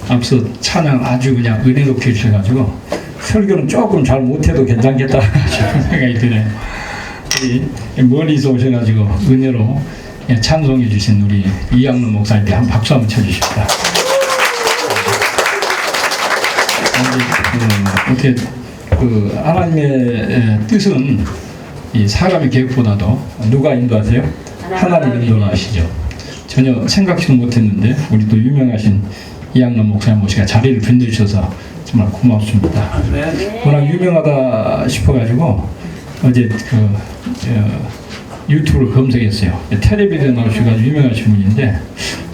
앞서 찬양 아주 그냥 은혜롭게 해주셔가지고 설교는 조금 잘 못해도 괜찮겠다 싶은 생각이 드네요. 우리 멀리서 오셔가지고 은혜로 찬송해 주신 우리 이양로 목사님께 한 박수 한번 쳐주십시다. 어떻게 그 하나님의 뜻은 이 사람의 계획보다도 누가 인도하세요? 하나님 인도하시죠. 전혀 생각지도 못했는데 우리 또 유명하신 이양로 목사님 모시가 자리를 빛내주셔서 정말 고맙습니다. 워낙 유명하다 싶어가지고 어제 유튜브를 검색했어요. 텔레비전에 나오셔가지고 유명하신 분인데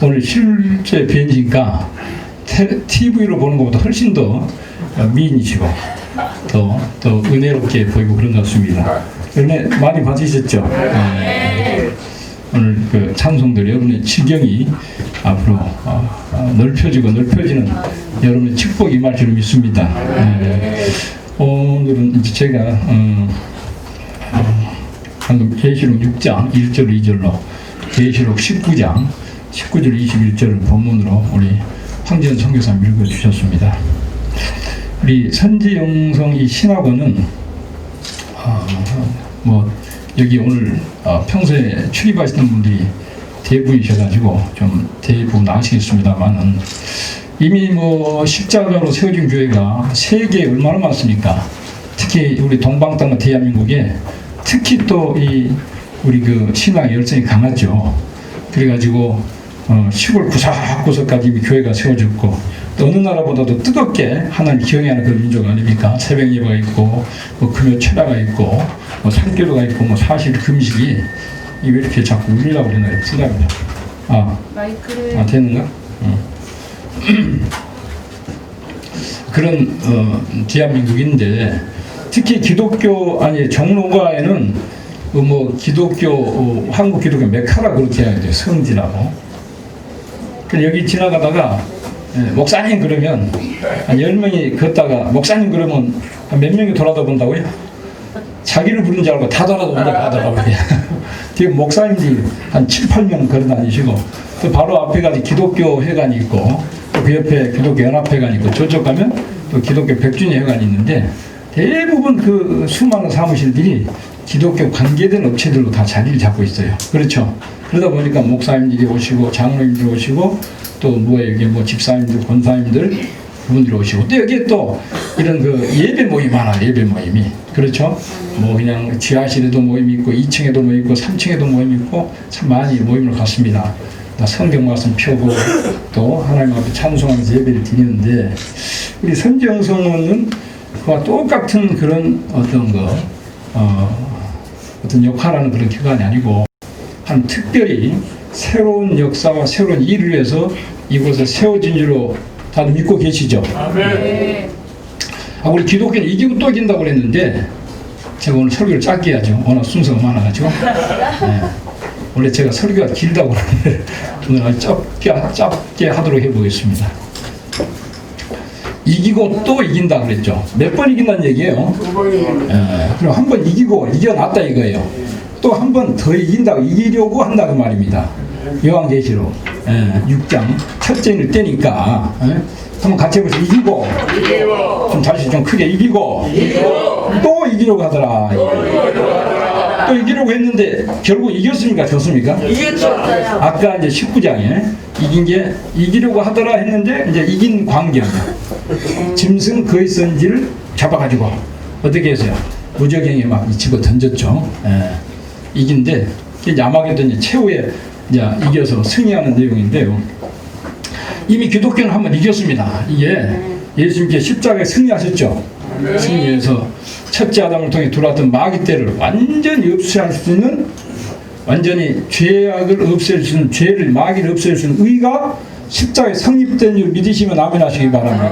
오늘 실제 뵈니까 TV로 보는 것보다 훨씬 더 미인이시고 더 은혜롭게 보이고 그런 것 같습니다. 은혜 많이 받으셨죠? 오늘 그 찬송들 여러분의 지경이 앞으로 넓혀지고 넓혀지는 여러분의 축복이 임할 줄 믿습니다. 오늘은 이제 제가 방금 계시록 6장 1절 2절로 계시록 19장 19절 21절을 본문으로 우리 황재현 선교사님 읽어주셨습니다. 우리 선지영성 이 신학원은 뭐 여기 오늘 평소에 출입하시는 분들이 대부분이셔가지고 좀 대부분 아시겠습니다만은 이미 뭐 십자가로 세워진 교회가 세계에 얼마나 많습니까? 특히 우리 동방 땅 대한민국에 특히 또 이 우리 그 신앙의 열성이 강하죠. 그래가지고 시골 구석구석까지 이미 교회가 세워졌고 또 어느 나라보다도 뜨겁게 하나님 기영하는 그런 민족 아닙니까? 새벽 예배가 있고 뭐 금요 철야가 있고 뭐 산기도가 있고 뭐 사실 금식이 왜 이렇게 자꾸 울리려고 그러나요? 쓰라고요. 마이크를 되는가? 그런 대한민국인데 특히 기독교 정로가에는 뭐 기독교 한국 기독교 메카라 그렇게 해야 돼요. 성지라고. 여기 지나가다가 목사님 그러면 한 10명이 걷다가 목사님 그러면 한 몇 명이 돌아다본다고요? 자기를 부른 줄 알고 다 돌아다본다고 지금 목사님들이 한 7, 8명 걸어다니시고 또 바로 앞에 가지 기독교 회관이 있고 또 그 옆에 기독교 연합회관이 있고 저쪽 가면 또 기독교 백준이 회관이 있는데 대부분 그 수많은 사무실들이 기독교 관계된 업체들로 다 자리를 잡고 있어요. 그렇죠? 그러다 보니까 목사님들이 오시고 장로님들이 오시고 또 여기 뭐 집사님들, 권사님들 그분들이 오시고 또 여기에 또 이런 그 예배 모임 하나 예배 모임이 그렇죠? 뭐 그냥 지하실에도 모임이 있고 2층에도 모임 있고 3층에도 모임이 있고 참 많이 모임을 갖습니다. 성경 말씀 펴고 또 하나님 앞에 찬송하면서 예배를 드리는데 우리 선지영성은 그와 똑같은 그런 어떤 역할하는 그런 기관이 아니고 한 특별히 새로운 역사와 새로운 일을 위해서 이곳에 세워진 줄로 다들 믿고 계시죠? 네. 우리 기독교는 이기고 또 이긴다고 그랬는데 제가 오늘 설교를 짧게 해야죠. 워낙 순서가 많아가지고 원래 제가 설교가 길다고 그러는데 오늘 아주 짧게 하도록 해보겠습니다. 이기고 또 이긴다 그랬죠. 몇 번 이긴다는 얘기예요. 그럼 한 번 이기고 이겨놨다 이거예요. 또 한 번 더 이기려고 한다 그 말입니다. 요한계시록 6장 첫째를 떼니까 한번 같이 해보세요. 이기고 좀 다시 좀 크게 이기고 또 이기려고 하더라. 또 이기려고 했는데 결국 이겼습니까? 졌습니까? 이겼죠. 아까 이제 19장에 이긴 게 이기려고 하더라 했는데 이제 이긴 광경 짐승 그의 선지를 잡아가지고 어떻게 했어요? 무적행에 막 집어 던졌죠. 이긴데 이제 아마게도 최후에 이제 이겨서 승리하는 내용인데요. 이미 기독교는 한번 이겼습니다. 이게 예수님께 십자가에 승리하셨죠. 승리해서 첫째 아담을 통해 들어왔던 마귀 떼를 완전히 없애할 수 있는 완전히 죄악을 없앨 수 있는 죄를 마귀를 없앨 수 있는 의가 십자가에 성립된 줄 믿으시면 아멘 하시기 바랍니다.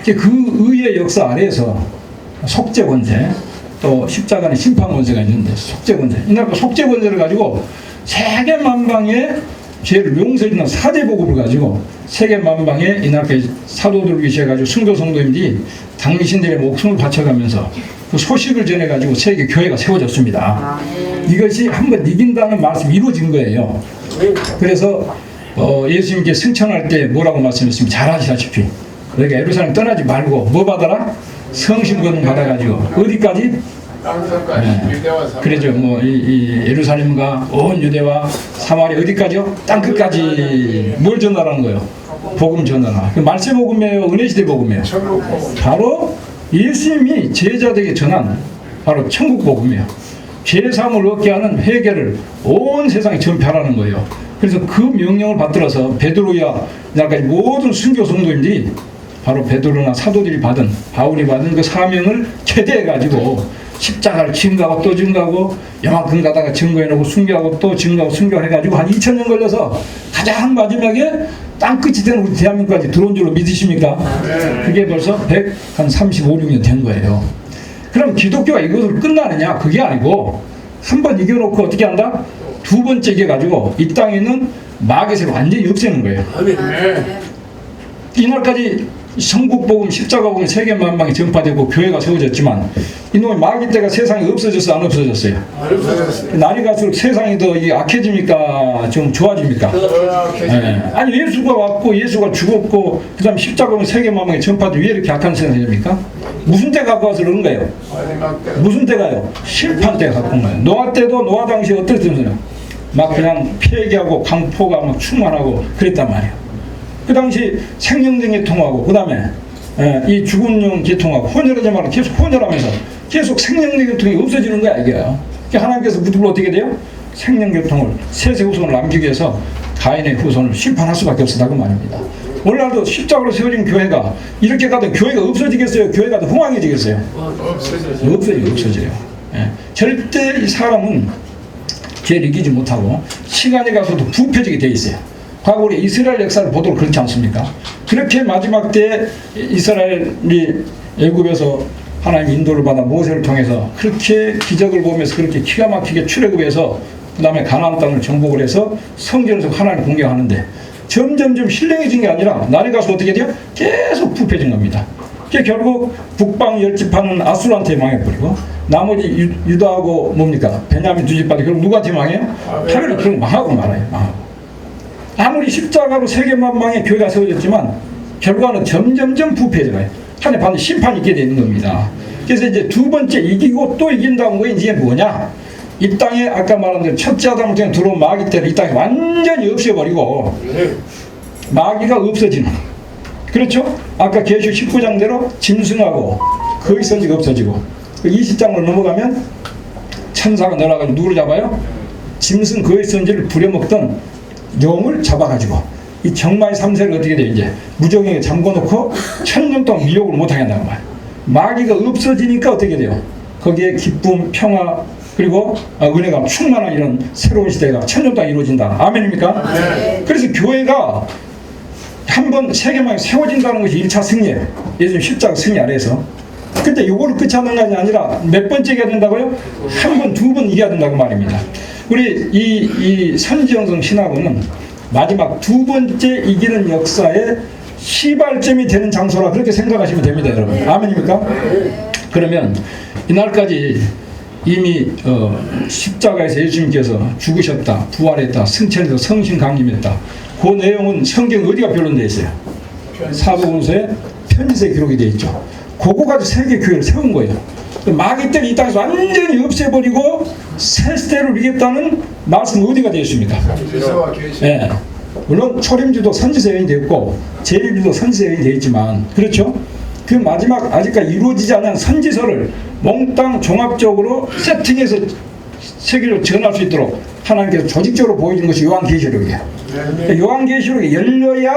그 의의 역사 아래에서 속죄 권세 또 십자가는 심판 권세가 있는데 속죄 권세 이날 그 속죄 권세를 가지고 세계 만방에 죄를 용서해주는 사제복음을 가지고 세계 만방에 이날까지 사도들을 계셔가지고 순교 성도님들이 당신들의 목숨을 바쳐가면서 그 소식을 전해가지고 세계 교회가 세워졌습니다. 이것이 한번 이긴다는 말씀이 이루어진 거예요. 그래서 예수님께 승천할 때 뭐라고 말씀했으면 잘 아시다시피 그러니까 예루살렘 떠나지 말고 뭐 받아라? 성신 권능 받아가지고 어디까지? 그러죠. 뭐 이 예루살렘과 온 유대와 사마리아 어디까지요? 땅 끝까지 뭘 전하라는 거예요? 복음 전하라. 그 말세 복음이에요, 은혜 시대 복음이에요. 바로 예수님이 제자들에게 전한 바로 천국 복음이에요. 죄 사함을 얻게 하는 회개를 온 세상에 전파하라는 거예요. 그래서 그 명령을 받들어서 베드로야 나까지 모든 순교 성도인들이 바로 베드로나 사도들이 받은 바울이 받은 그 사명을 최대해 가지고 십자가를 증거하고 또 증거하고 요만큼 가다가 증거해놓고 순교하고 또 증거하고 순교해가지고 한 2000년 걸려서 가장 마지막에 땅끝이 되는 우리 대한민국까지 들어온 줄로 믿으십니까? 그게 벌써 135, 6년 된 거예요. 그럼 기독교가 이것으로 끝나느냐? 그게 아니고 한 번 이겨놓고 어떻게 한다? 두 번째 이겨가지고 이 땅에 있는 마귀를 완전히 없애는 거예요. 이날까지 성국복음, 십자가복음 세계 만방에 전파되고 교회가 세워졌지만 이놈의 마귀 때가 세상에 없어졌어, 안 없어졌어요? 날이 갈수록 세상이 더 악해집니까? 좀 좋아집니까? 네. 아니 예수가 왔고 예수가 죽었고 그 다음에 십자가복음 세계 만방에 전파돼 왜 이렇게 악한 세상이 됩니까? 무슨 때 갖고 와서 그런 거예요? 무슨 때가요? 심판 때 갖고 온 거예요. 노아 때도 노아 당시에 어땠어요? 막 그냥 폐기하고 강포가 막 충만하고 그랬단 말이에요. 그 당시 생명등 계통하고 그 다음에 이 죽은 영 계통하고 혼혈하지 말고 계속 혼혈하면서 계속 생명등 계통이 없어지는 거야 이게요. 하나님께서 무덤을 어떻게 돼요? 생명 계통을 셋의 후손을 남기기 위해서 가인의 후손을 심판할 수밖에 없었다고 말입니다. 오늘날도 십자가로 세워진 교회가 이렇게 가도 교회가 없어지겠어요? 교회가 더 흥황해지겠어요? 없어져요. 절대 이 사람은 죄를 이기지 못하고 시간이 가서도 부패지게 돼 있어요. 과거 우리 이스라엘 역사를 보도록 그렇지 않습니까? 그렇게 마지막 때 이스라엘이 애굽에서 하나님 인도를 받아 모세를 통해서 그렇게 기적을 보면서 그렇게 기가 막히게 출애굽해서 그 다음에 가나안 땅을 정복을 해서 성전에서 하나님을 공경하는데 점점점 신령해진 게 아니라 날이 가서 어떻게 돼요? 계속 부패진 겁니다. 결국 북방 10지파는 아수르한테 망해버리고 나머지 유다하고 뭡니까? 베냐민 2지파도 결국 누구한테 망해요? 당연히 결국 망하고 말아요. 망하고. 아무리 십자가로 세계만방의 교회가 세워졌지만 결과는 점점점 부패해져가요. 하나님 반드시 심판이 있게 되는 겁니다. 그래서 이제 두 번째 이기고 또 이긴다는 거 이제 뭐냐? 이 땅에 아까 말한 대로 첫째 아담을 통해 들어온 마귀 때를 이 땅에 완전히 없애버리고 마귀가 없어지는. 그렇죠? 아까 계시 19장대로 짐승하고 거의 선지가 없어지고 20장으로 넘어가면 천사가 날아가지고 누구를 잡아요? 짐승 거의 선지를 부려먹던 영을 잡아가지고 이 정마의 3세를 어떻게 돼 이제 무정에게 잠궈놓고 1000년 동안 미혹을 못하게 한다는 거예요. 마귀가 없어지니까 어떻게 돼요? 거기에 기쁨, 평화 그리고 은혜가 충만한 이런 새로운 시대가 1000년 동안 이루어진다. 아멘입니까? 네. 그래서 교회가 한번 세계만에 세워진다는 것이 1차 승리예요. 예수님 십자가 승리 아래에서. 근데 이거를 끝이 하는 것이 아니라 몇 번째 이겨야 된다고요? 한 번, 두 번 이겨야 된다고 말입니다. 우리 이 선지형성 신학원은 마지막 두 번째 이기는 역사의 시발점이 되는 장소라 그렇게 생각하시면 됩니다, 여러분. 아멘입니까? 그러면 이날까지 이미 십자가에서 예수님께서 죽으셨다, 부활했다, 승천해서 성신 강림했다. 그 내용은 성경 어디가 변론되어 있어요? 사복음서에 편지서에 기록이 되어 있죠. 그거 가지고 세계 교회를 세운 거예요. 마귀 때를 이 땅에서 완전히 없애버리고 새 시대를 이겼다는 말씀 어디가 되어 있습니까? 네. 물론 초림주도 선지서 여인이 되었고 재림주도 선지서 여인이 되어 있지만 그렇죠? 그 마지막 아직까지 이루어지지 않은 선지서를 몽땅 종합적으로 세팅해서 세계로 전할 수 있도록 하나님께서 조직적으로 보여준 것이 요한계시록이에요. 요한계시록이 열려야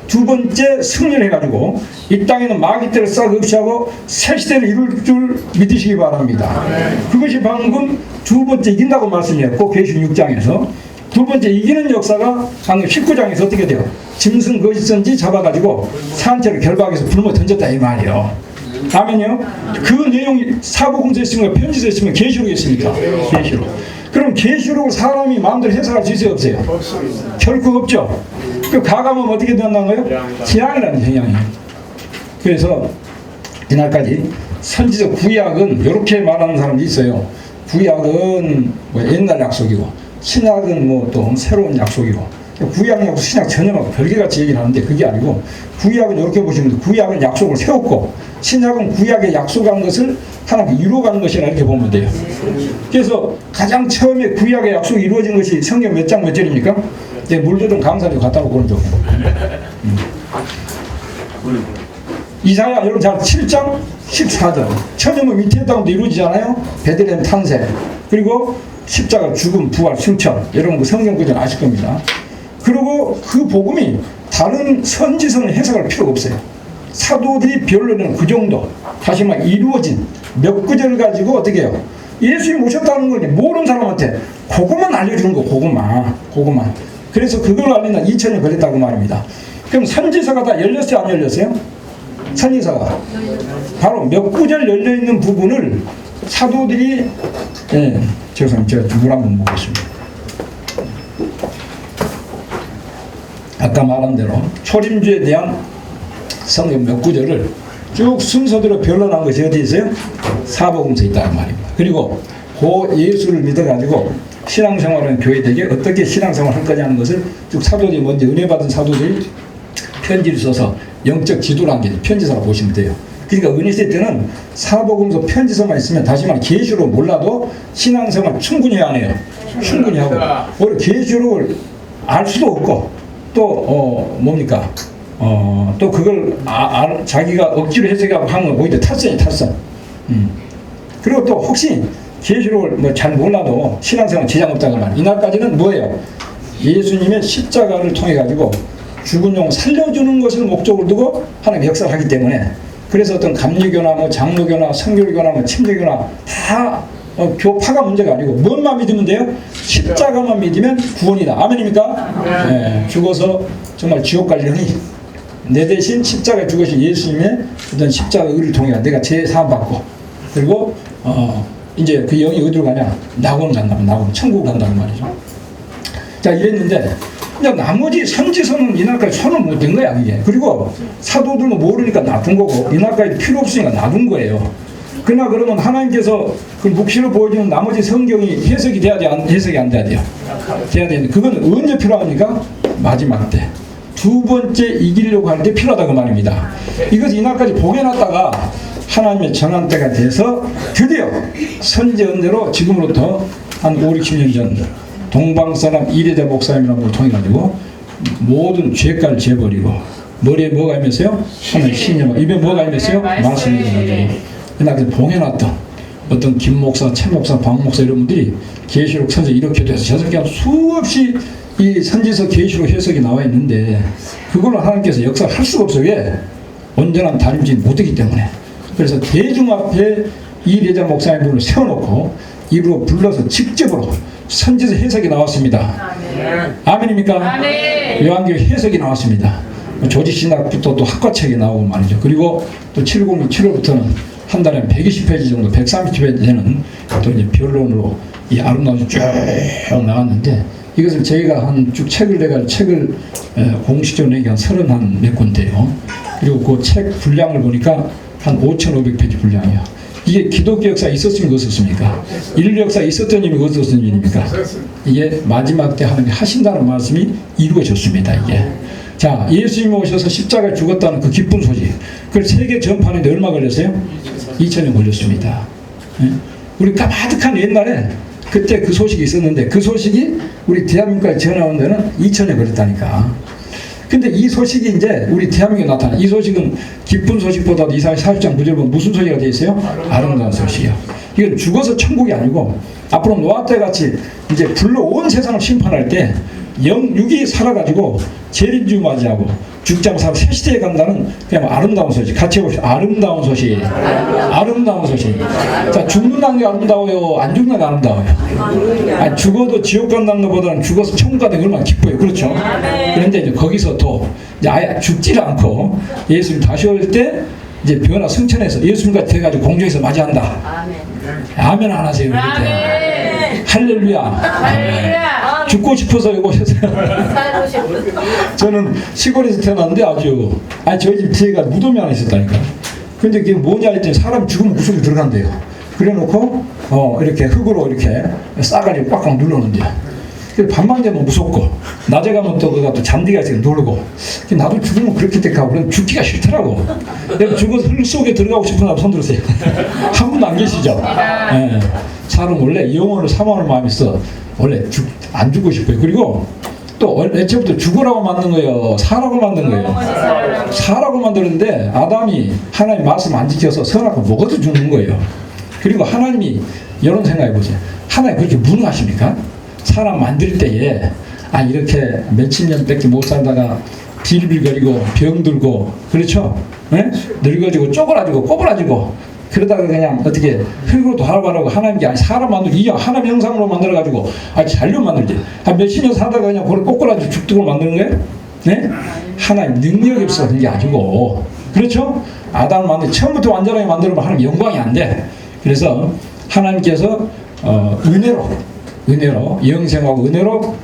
두 번째 승리를 해가지고 이 땅에는 마귀 때를 싹 없이하고 새 시대를 이룰 줄 믿으시기 바랍니다. 그것이 방금 두 번째 이긴다고 말씀이었고 계시록 6장에서 두 번째 이기는 역사가 방금 19장에서 어떻게 돼요? 짐승 거짓선지 잡아가지고 산채를 결박해서 불모 던졌다 이 말이에요. 아멘요? 그 내용이 사복음서에 있으면 편지서에 있으면 계시록에 있습니까? 계시록. 그럼 계시록을 사람이 마음대로 해석할 수 있어요? 없어요? 결코 없죠. 그 가감은 어떻게 된다는 거예요? 재앙이라는 재앙이에요. 그래서 이날까지 선지적 구약은 이렇게 말하는 사람이 있어요. 구약은 뭐 옛날 약속이고 신약은 뭐 또 새로운 약속이고 구약하고 신약 전혀 별개같이 얘기를 하는데 그게 아니고 구약은 이렇게 보시면 돼요. 구약은 약속을 세웠고 신약은 구약에 약속한 것을 하나님께 이루어가는 것이라 이렇게 보면 돼요. 그래서 가장 처음에 구약의 약속이 이루어진 것이 성경 몇 장 몇 절입니까? 이제 물들은 강사를 갖다 놓고 그러죠. 이사야 여러분 잘 7장 14절 천년의 밑에 땅도 이루어지잖아요. 베들레헴 탄생 그리고 십자가 죽음 부활 승천 여러분 그 성경 구절 아실 겁니다. 그리고 그 복음이 다른 선지서는 해석할 필요가 없어요. 사도들이 변론은 그 정도 다시 말해 이루어진 몇 구절 가지고 어떻게 해요? 예수님이 오셨다는 걸 모르는 사람한테 그것만 알려주는 거 그것만 그래서 그걸 알리는 2000년 걸렸다고 말입니다. 그럼 선지서가 다 열렸어요 안 열렸어요? 선지서가 바로 몇 구절 열려있는 부분을 사도들이 죄송합니다. 제가 물 한번 먹겠습니다. 아까 말한 대로 초림주에 대한 성경 몇 구절을 쭉 순서대로 변론한 것이 어디 있어요? 사복음서에 있다는 말입니다. 그리고 그 예수를 믿어가지고 신앙생활은 교회되게 어떻게 신앙생활을 할 거냐는 것을 쭉 사도들이 먼저 은혜 받은 사도들이 편지를 써서 영적 지도를 한 게 편지서라고 보시면 돼요. 그러니까 은혜 시대 때는 사복음서 편지서만 있으면 다시 말해 계시로 몰라도 신앙생활 충분히 안 해요. 충분히 하고 오히려 계시록을 알 수도 없고 또 뭡니까? 또 그걸 자기가 억지로 해석하고 하면 오히려 탈선. 그리고 또 혹시 계시록을 뭐 잘 몰라도 신앙생활 지장 없다고 말이에요. 이날까지는 뭐예요? 예수님의 십자가를 통해 가지고 죽은 영 살려주는 것을 목적으로 두고 하나님 역사를 하기 때문에 그래서 어떤 감리교나 뭐 장로교나 성결교나 뭐 침례교나 다 교파가 문제가 아니고 뭔만 믿으면 돼요? 십자가만 믿으면 구원이다. 아멘입니까? 네, 죽어서 정말 지옥 갈 영이 내 대신 십자가에 죽으신 예수님의 어떤 십자가 의를 통해 내가 제사함 받고 그리고 이제 그 영이 어디로 가냐? 낙원 간다면 낙원 천국 간다는 말이죠. 자 이랬는데 이제 나머지 선지서는 이날까지 손을 못 댄 거야 이게. 그리고 사도들도 모르니까 놔둔 거고 이날까지 필요 없으니까 놔둔 거예요. 그러나 그러면 하나님께서 그 묵시를 보여주는 나머지 성경이 해석이 돼야 돼, 해석이 안 돼야 돼요? 돼야 되는데 그건 언제 필요합니까? 마지막 때. 두 번째 이기려고 할 때 필요하다고 말입니다. 이것을 이날까지 복여놨다가 하나님의 전환 때가 돼서 드디어 선제 은혜로 지금으로부터 한 5, 60년 전 동방사람 이래대 목사님이라는 걸 통해 가지고 모든 죄가를 재버리고 머리에 뭐가 있면서요? 하나님 신념 입에 뭐가 있면서요? 말씀이 있어가지고 그날 봉해놨던 어떤 김 목사, 최 목사, 박 목사 이런 분들이 계시록 선서 이렇게 돼서 저렇게 수없이 이 선지서 계시록 해석이 나와 있는데 그걸로 하나님께서 역사를 할 수가 없어요. 왜? 온전한 다림질 못하기 때문에. 그래서 대중 앞에 이 레자 목사님들을 세워놓고 입으로 불러서 직접으로 선지서 해석이 나왔습니다. 아멘입니까? 아멘. 요한계시록 해석이 나왔습니다. 조지신학부터 또 학과책이 나오고 말이죠. 그리고 또 706, 7월부터는 한 달에 120페이지 정도, 130페이지 되는 또 이제 변론으로 이 아름다운 쭉 나왔는데 이것을 저희가 한 쭉 책을 내가 책을 공식적으로 내기 한 30한 몇 군데요. 그리고 그 책 분량을 보니까 한 5,500페이지 분량이에요. 이게 기독교 역사에 있었으면 없었습니까? 인류 역사에 있었던 일이 없었던 일입니까? 이게 마지막 때 하나님이 하신다는 말씀이 이루어졌습니다. 이게. 자, 예수님이 오셔서 십자가에 죽었다는 그 기쁜 소식. 그걸 세계 전파하는데 얼마 걸렸어요? 2000년 걸렸습니다. 우리 까마득한 옛날에 그때 그 소식이 있었는데 그 소식이 우리 대한민국까지 전화온 데는 2000년 걸렸다니까. 근데 이 소식이 이제 우리 대한민국에 나타나. 이 소식은 기쁜 소식보다도 이사야 40장 9절 보면 무슨 소리가 되어 있어요? 아름다운 소식이요. 이건 죽어서 천국이 아니고 앞으로 노아 때 같이 이제 불로 온 세상을 심판할 때 영육이 살아가지고 재림주 맞이하고 죽자마자 새 시대에 간다는 그냥 아름다운 소식. 같이 해봅시다. 아름다운 소식. 아름다운 소식. 자, 죽는다는 게 아름다워요? 안 죽는 게 아름다워요? 아니, 죽어도 지옥 간다는 것보다는 죽어서 천국 가는 게 얼마나 기뻐요. 그렇죠? 그런데 이제 거기서 또 이제 아예 죽지를 않고 예수님 다시 올 때 이제 변화 승천해서 예수님과 돼가지고 공중에서 맞이한다. 아멘 안 하세요? 할렐루야. 할렐루야. 죽고 싶어서 여기 오셨어요. 저는 시골에서 태어났는데 저희 집 뒤에가 무덤이 하나 있었다니까. 근데 그게 뭐냐 했더니 사람 죽으면 무속에 들어간대요. 그래 놓고 이렇게 흙으로 이렇게 싸가지고 꽉꽉 눌러놓는데요. 그래서 밤만 되면 무섭고 낮에 가면 또 그가 또 잔디가 있으니까 놀고 나도 죽으면 그렇게 택하고 그럼 죽기가 싫더라고. 내가 죽어서 흙 속에 들어가고 싶은 사람 손 들으세요. 한 분도 안 계시죠? 예. 사람 원래 영혼을 사모하는 마음이 있어. 원래 안 죽고 싶어요. 그리고 또 애초부터 죽으라고 만든 거예요. 사라고 만든 거예요. 사라고 만들었는데 아담이 하나님 말씀 안 지켜서 선악과 먹어도 죽는 거예요. 그리고 하나님이 이런 생각해 보세요. 하나님 그렇게 무능하십니까? 사람 만들 때에 이렇게 몇십 년밖에 못 살다가 빌빌거리고 병들고 그렇죠? 네? 늙어지고 쪼그라지고 꼬부라지고 그러다가 그냥 어떻게 흙으로 돌아가라고 하나님이 아니 사람 만들고 이 하나님 형상으로 만들어가지고 잘려 만들지 한 몇십 년 살다가 그냥 그걸 꼬꾸라지 죽도록 만드는 거예요? 네? 하나님 능력이 없어서 그런 게 아니고 그렇죠? 아담을 만들 처음부터 완전하게 만들면 하나님 영광이 안 돼. 그래서 하나님께서 은혜로 영생하고 은혜로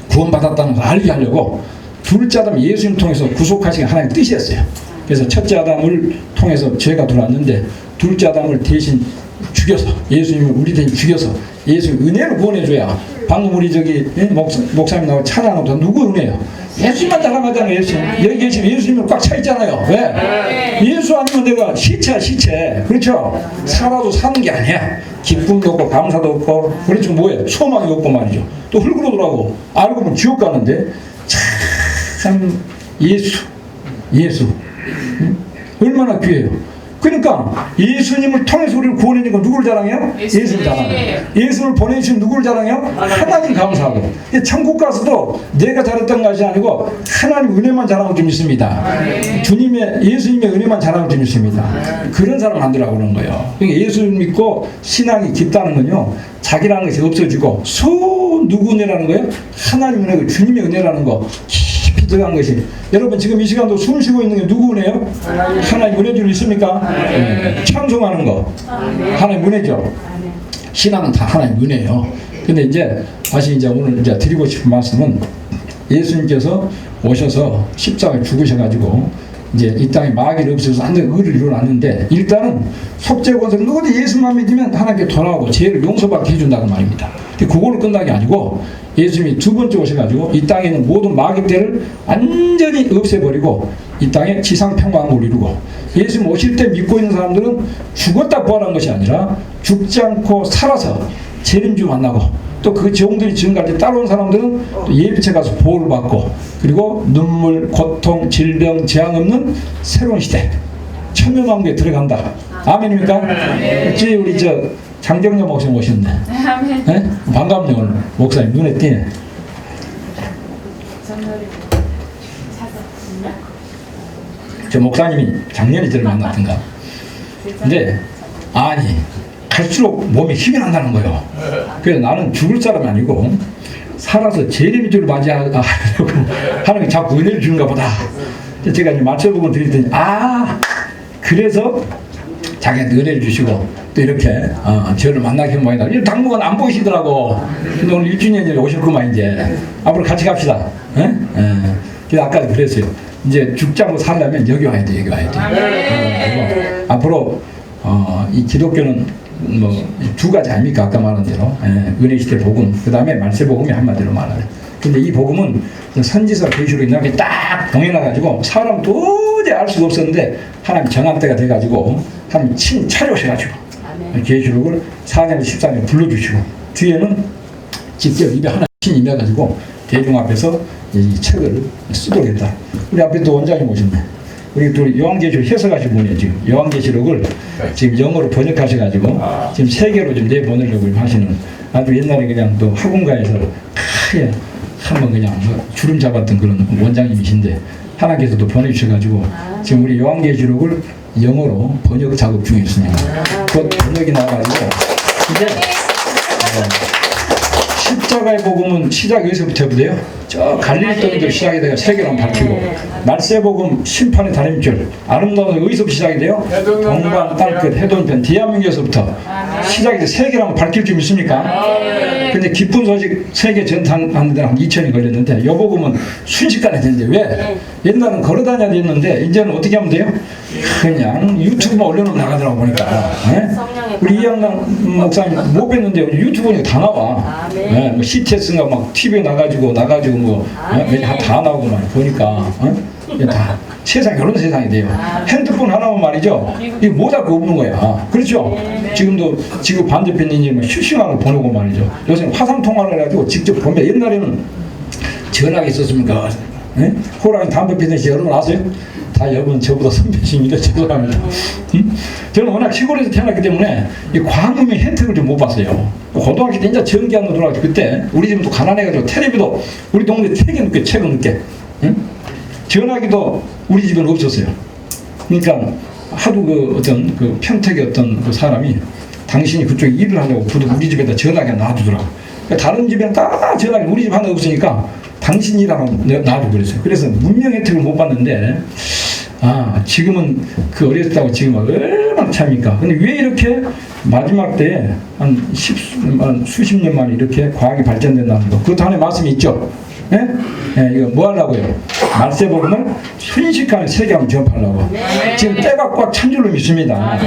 구원받았다는 걸 알게 하려고 둘째 아담 예수님 통해서 구속하신 하나님 뜻이었어요. 그래서 첫째 아담을 통해서 죄가 들어왔는데 둘째 아담을 대신 죽여서 예수님을 우리 대신 죽여서 예수님 은혜로 구원해줘야 방금 우리 목사님 나와 찬양하고 누구 은혜요? 예수님만 자랑하잖아요. 예수님 여기 계시면 예수님은 꽉 차 있잖아요. 왜? 예수 아니면 내가 시체야 시체. 그렇죠? 살아도 사는 게 아니야. 기쁨도 없고 감사도 없고 그렇죠. 뭐예요? 소망이 없고 말이죠. 또 흙으로 돌아가고 알고 보면 지옥 가는데 참 예수 얼마나 귀해요. 그러니까 예수님을 통해서 우리를 구원해준 건 누구를 자랑해요? 예수를 자랑해요. 예수를 보내주신 누구를 자랑해요? 하나님 감사하고. 천국 가서도 내가 잘했던 것이 아니고 하나님 은혜만 자랑하고 좀 있습니다. 예수님의 은혜만 자랑하고 좀 있습니다. 그런 사람 만들라고 그러는 거예요. 그러니까 예수 믿고 신앙이 깊다는 건요, 자기라는 것이 없어지고 누구 은혜라는 거예요? 하나님 은혜고 주님의 은혜라는 거 깊이 들어간 것이. 여러분 지금 이 시간도 숨 쉬고 있는 게 누구 은혜요? 하나님 은혜 줄 있습니까? 찬송하는 거 하나님 은혜죠. 신앙은 다 하나님 은혜예요. 근데 이제 다시 오늘 드리고 싶은 말씀은 예수님께서 오셔서 십자가에 죽으셔가지고 이제 이 땅에 마귀를 없애서 완전 의를 이루어놨는데 일단은 속죄권세를 누구든 예수만 믿으면 하나님께 돌아오고 죄를 용서받게 해준다는 말입니다. 그걸로 끝난 게 아니고 예수님이 두 번째 오셔가지고 이 땅에 있는 모든 마귀들을 완전히 없애버리고 이 땅에 지상평강을 이루고 예수님 오실 때 믿고 있는 사람들은 죽었다 부활한 것이 아니라 죽지 않고 살아서 재림주 만나고 또 그 종들이 지금까지 따라온 사람들은 또 예비체 가서 보호를 받고 그리고 눈물, 고통, 질병, 재앙 없는 새로운 시대 천년왕국에 들어간다. 아멘입니까? 어찌 우리 장정녀 목사님 오셨네. 아멘. 네? 반갑네 오늘 목사님 눈에 띄네. 저 목사님이 작년에 저를 만났던가. 근데 갈수록 몸에 힘이 난다는 거예요. 그래서 나는 죽을 사람이 아니고 살아서 재림의 주를 맞이하려고 하나님이 자꾸 은혜를 주는가 보다. 제가 이제 맞춰보고 드렸더니 그래서 자기한테 은혜를 주시고 또 이렇게 저를 만나게 한 모양이다. 당분간 안 보이시더라고. 근데 오늘 1주년에 오셨구만. 이제 앞으로 같이 갑시다. 그래서 아까도 그랬어요. 이제 죽지 않고 살려면 여기 와야 돼. 여기 와야 돼. 앞으로 이 기독교는 두 가지 아닙니까? 아까 말한 대로 은혜 시대 복음, 그 다음에 말세 복음이 한마디로 말하는. 근데 이 복음은 선지서 계시로 이렇게 딱 동해나가지고 사람 도저히 알 수가 없었는데 하나님 정한 때가 돼가지고 하나님 친 찾아오셔가지고 계시록을 4장 14장 불러주시고 뒤에는 직접 입에 하나 친 임해가지고 대중 앞에서 이 책을 쓰도록 했다. 우리 앞에 또 원장님 오셨네. 우리 또 요한계시록 해석하신 분이에요. 지금 요한계시록을 지금 영어로 번역하셔가지고 지금 세계로 좀 내보내려고 하시는 아주 옛날에 그냥 또 학원가에서 크게 한번 그냥 주름 잡았던 그런 원장님이신데 하나님께서도 보내주셔가지고 지금 우리 요한계시록을 영어로 번역 작업 중에 있습니다. 곧 번역이 나와가지고 이제 십자가의 복음은 시작 여기서부터 해보세요. 저 갈릴동에도 시작이 돼요. 세계로 밝히고 말세복음 심판의 다림줄 아름다운 어디서부터 시작이 돼요? 동방 땅끝 해동편 대한민국에서부터 시작이 돼 세계로 밝힐 줄 믿습니까? 근데 기쁜 소식 세계 전하는 데는 한 2천이 걸렸는데 여복음은 순식간에 되는데 왜? 옛날은 걸어다녀야 됐는데 이제는 어떻게 하면 돼요? 그냥 유튜브만 올려놓으면 나가더라고 보니까. 우리 이양당 목사님 못 뵀는데 유튜브에 다 나와. 뭐 CTS인가 막 TV에 나가지고 뭐 다 나오고 막 보니까 다 세상 이런 세상이 돼요. 핸드폰 하나만 말이죠. 이 뭐다 그거 없는 거야. 그렇죠? 지금 반대편님 실시간으로 보내고 말이죠. 요새는 화상 통화를 해가지고 직접 보면 옛날에는 전화가 있었습니까? 호랑이 담배 피듯이 여러분 아세요? 다 여러분 저보다 선배십니다. 죄송합니다. 저는 워낙 시골에서 태어났기 때문에 이 광음의 혜택을 좀 못 봤어요. 고등학교 때 이제 전기 안으로 들어가서 그때 우리 집은 또 가난해가지고 텔레비도 우리 동네 책은 늦게 전화기도 우리 집은 없었어요. 그러니까 하도 그 어떤 그 평택의 어떤 그 사람이 당신이 그쪽에 일을 하려고 우리 집에다 전화기가 놔두더라고. 그러니까 다른 집에는 다 전화기 우리 집 하나 없으니까 당신 일하라고 놔두고 그랬어요. 그래서 문명 혜택을 못 봤는데 지금은 그 어렸을 때하고 지금 얼마나 차입니까? 근데 왜 이렇게 마지막 때에 한 수십 년 만에 이렇게 과학이 발전된다는 거. 그것도 하나의 말씀이 있죠. 이거 뭐 하려고요? 말세복음을 순식간에 세계하면 전파하려고. 지금 때가 꽉 찬 줄로 믿습니다.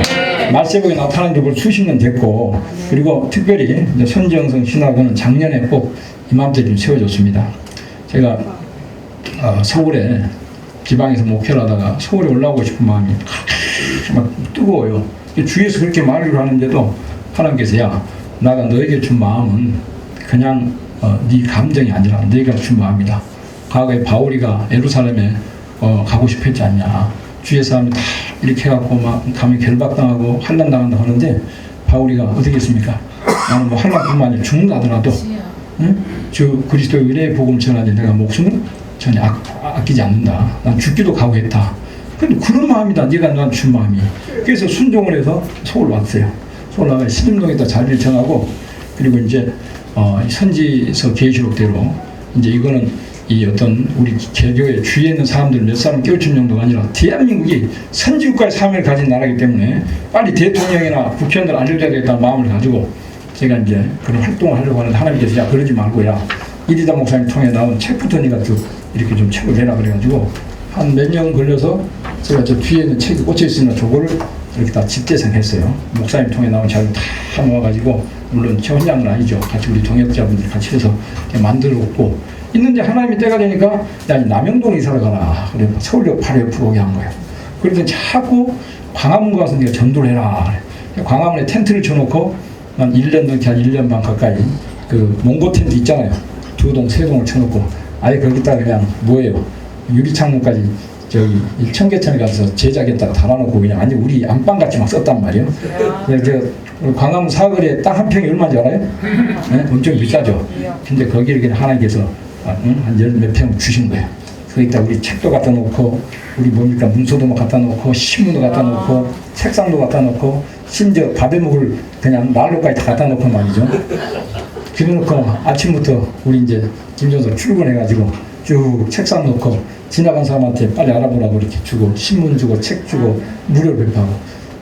말세복이 나타난 지 벌써 수십 년 됐고, 그리고 특별히 선지영성 신학원은 작년에 꼭 이맘때 좀 세워졌습니다. 제가 서울에 지방에서 목회를 하다가 서울에 올라오고 싶은 마음이 막 뜨거워요. 주위에서 그렇게 말을 하는데도 하나님께서 나가 너에게 준 마음은 그냥 네 감정이 아니라 내가 준 마음이다. 과거에 바울이가 예루살렘에 가고 싶어 했지 않냐. 주위의 사람이 다 이렇게 해갖고 막 가면 결박당하고 환난당한다 하는데 바울이가 어떻게 했습니까? 나는 뭐 환난뿐만 아니라 죽는다더라도 주 그리스도의 의뢰의 복음 전하지 내가 목숨을 전혀 아끼지 않는다. 난 죽기도 각오했다. 근데 그런 마음이다. 네가 나한테 준 마음이. 그래서 순종을 해서 서울 왔어요. 서울 나가 신림동에다 자리를 정하고 그리고 이제 선지서 계시록대로 이제 이거는 이 어떤 우리 개교의 주위에 있는 사람들 몇 사람 깨우친 정도가 아니라 대한민국이 선지국가의 삶을 가진 나라이기 때문에 빨리 대통령이나 국회의원들 알려줘야 되겠다는 마음을 가지고 제가 이제 그런 활동을 하려고 하는데 하나님께서 그러지 말고 이리다 목사님 통해 나온 책부터 네가 이렇게 좀 책을 내라 그래가지고 한 몇 년 걸려서 제가 저 뒤에 있는 책이 꽂혀 있으니까 저거를 이렇게 다 집대성했어요. 목사님 통해 나온 자료 다 모아가지고 물론 저 혼자는 아니죠. 같이 우리 동역자분들 같이 해서 만들었고 있는데 하나님이 때가 되니까 남영동 이사를 가라. 그래 서울역 바로 옆으로 오게 한 거예요. 그러더니 자꾸 광화문 가서 네가 전도를 해라. 광화문에 텐트를 쳐놓고 한 1년 넘게 한 1년 반 가까이 그 몽고 텐트 있잖아요. 2동, 3동을 쳐놓고 아예 거기다 그냥 뭐예요? 유리창문까지 저기 청계천에 가서 제작했다가 달아놓고 그냥 완전 우리 안방같이 막 썼단 말이에요. 광화문 사거리에 땅 한 평이 얼마인지 알아요? 네? 엄청 비싸죠. 근데 거기를 그냥 하나님께서 한 열 몇 평 주신 거예요. 거기다 우리 책도 갖다 놓고 우리 뭡니까 문서도 막 갖다 놓고 신문도 갖다 놓고 책상도 갖다 놓고 심지어 밥에 먹을 그냥 난로까지 다 갖다 놓고 말이죠. 그래놓고 아침부터 우리 이제 김전서 출근해가지고 쭉 책상 놓고 지나간 사람한테 빨리 알아보라고 이렇게 주고 신문 주고 책 주고 무료로 배포하고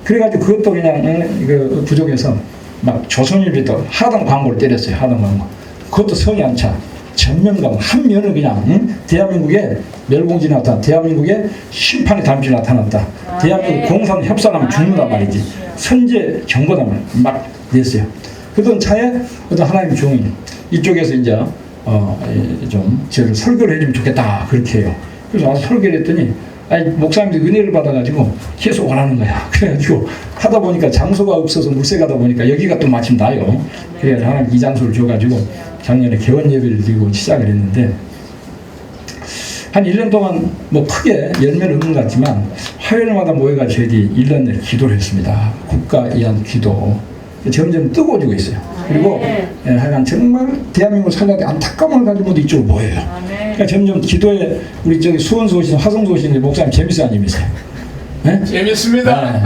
그래가지고 그것도 그냥 이거 부족해서 막 조선일보도 하던 광고를 때렸어요. 하던 광고. 그것도 성이 안 차. 전면광고 한 면은 그냥 대한민국에 멸공지 나타났다. 대한민국에 심판의 담지 나타났다. 대한민국 공산 협상하면 죽는단 말이지. 선제 경고담을 막 냈어요. 그러던 차에 어떤 하나님 종이 이쪽에서 이제 좀 저를 설교를 해주면 좋겠다 그렇게 해요. 그래서 와서 설교를 했더니 목사님들 은혜를 받아가지고 계속 원하는 거야. 그래가지고 하다 보니까 장소가 없어서 물색하다 보니까 여기가 또 마침 나요. 그래서 하나님 이 장소를 줘가지고 작년에 개원 예배를 드리고 시작을 했는데 한 1년 동안 뭐 크게 열매는 없는 것 같지만 화요일마다 모여가 저희들이 1년 내내 기도를 했습니다. 국가 위한 기도. 점점 뜨거워지고 있어요. 그리고 하여간 정말 대한민국을 살려야 안타까움을 가지고 모두 이쪽으로 모여요. 그러니까 점점 기도에 우리 저기 수원소 오신 화성소 오신 목사님 재밌어요 안 재밌어요? 네? 재밌습니다.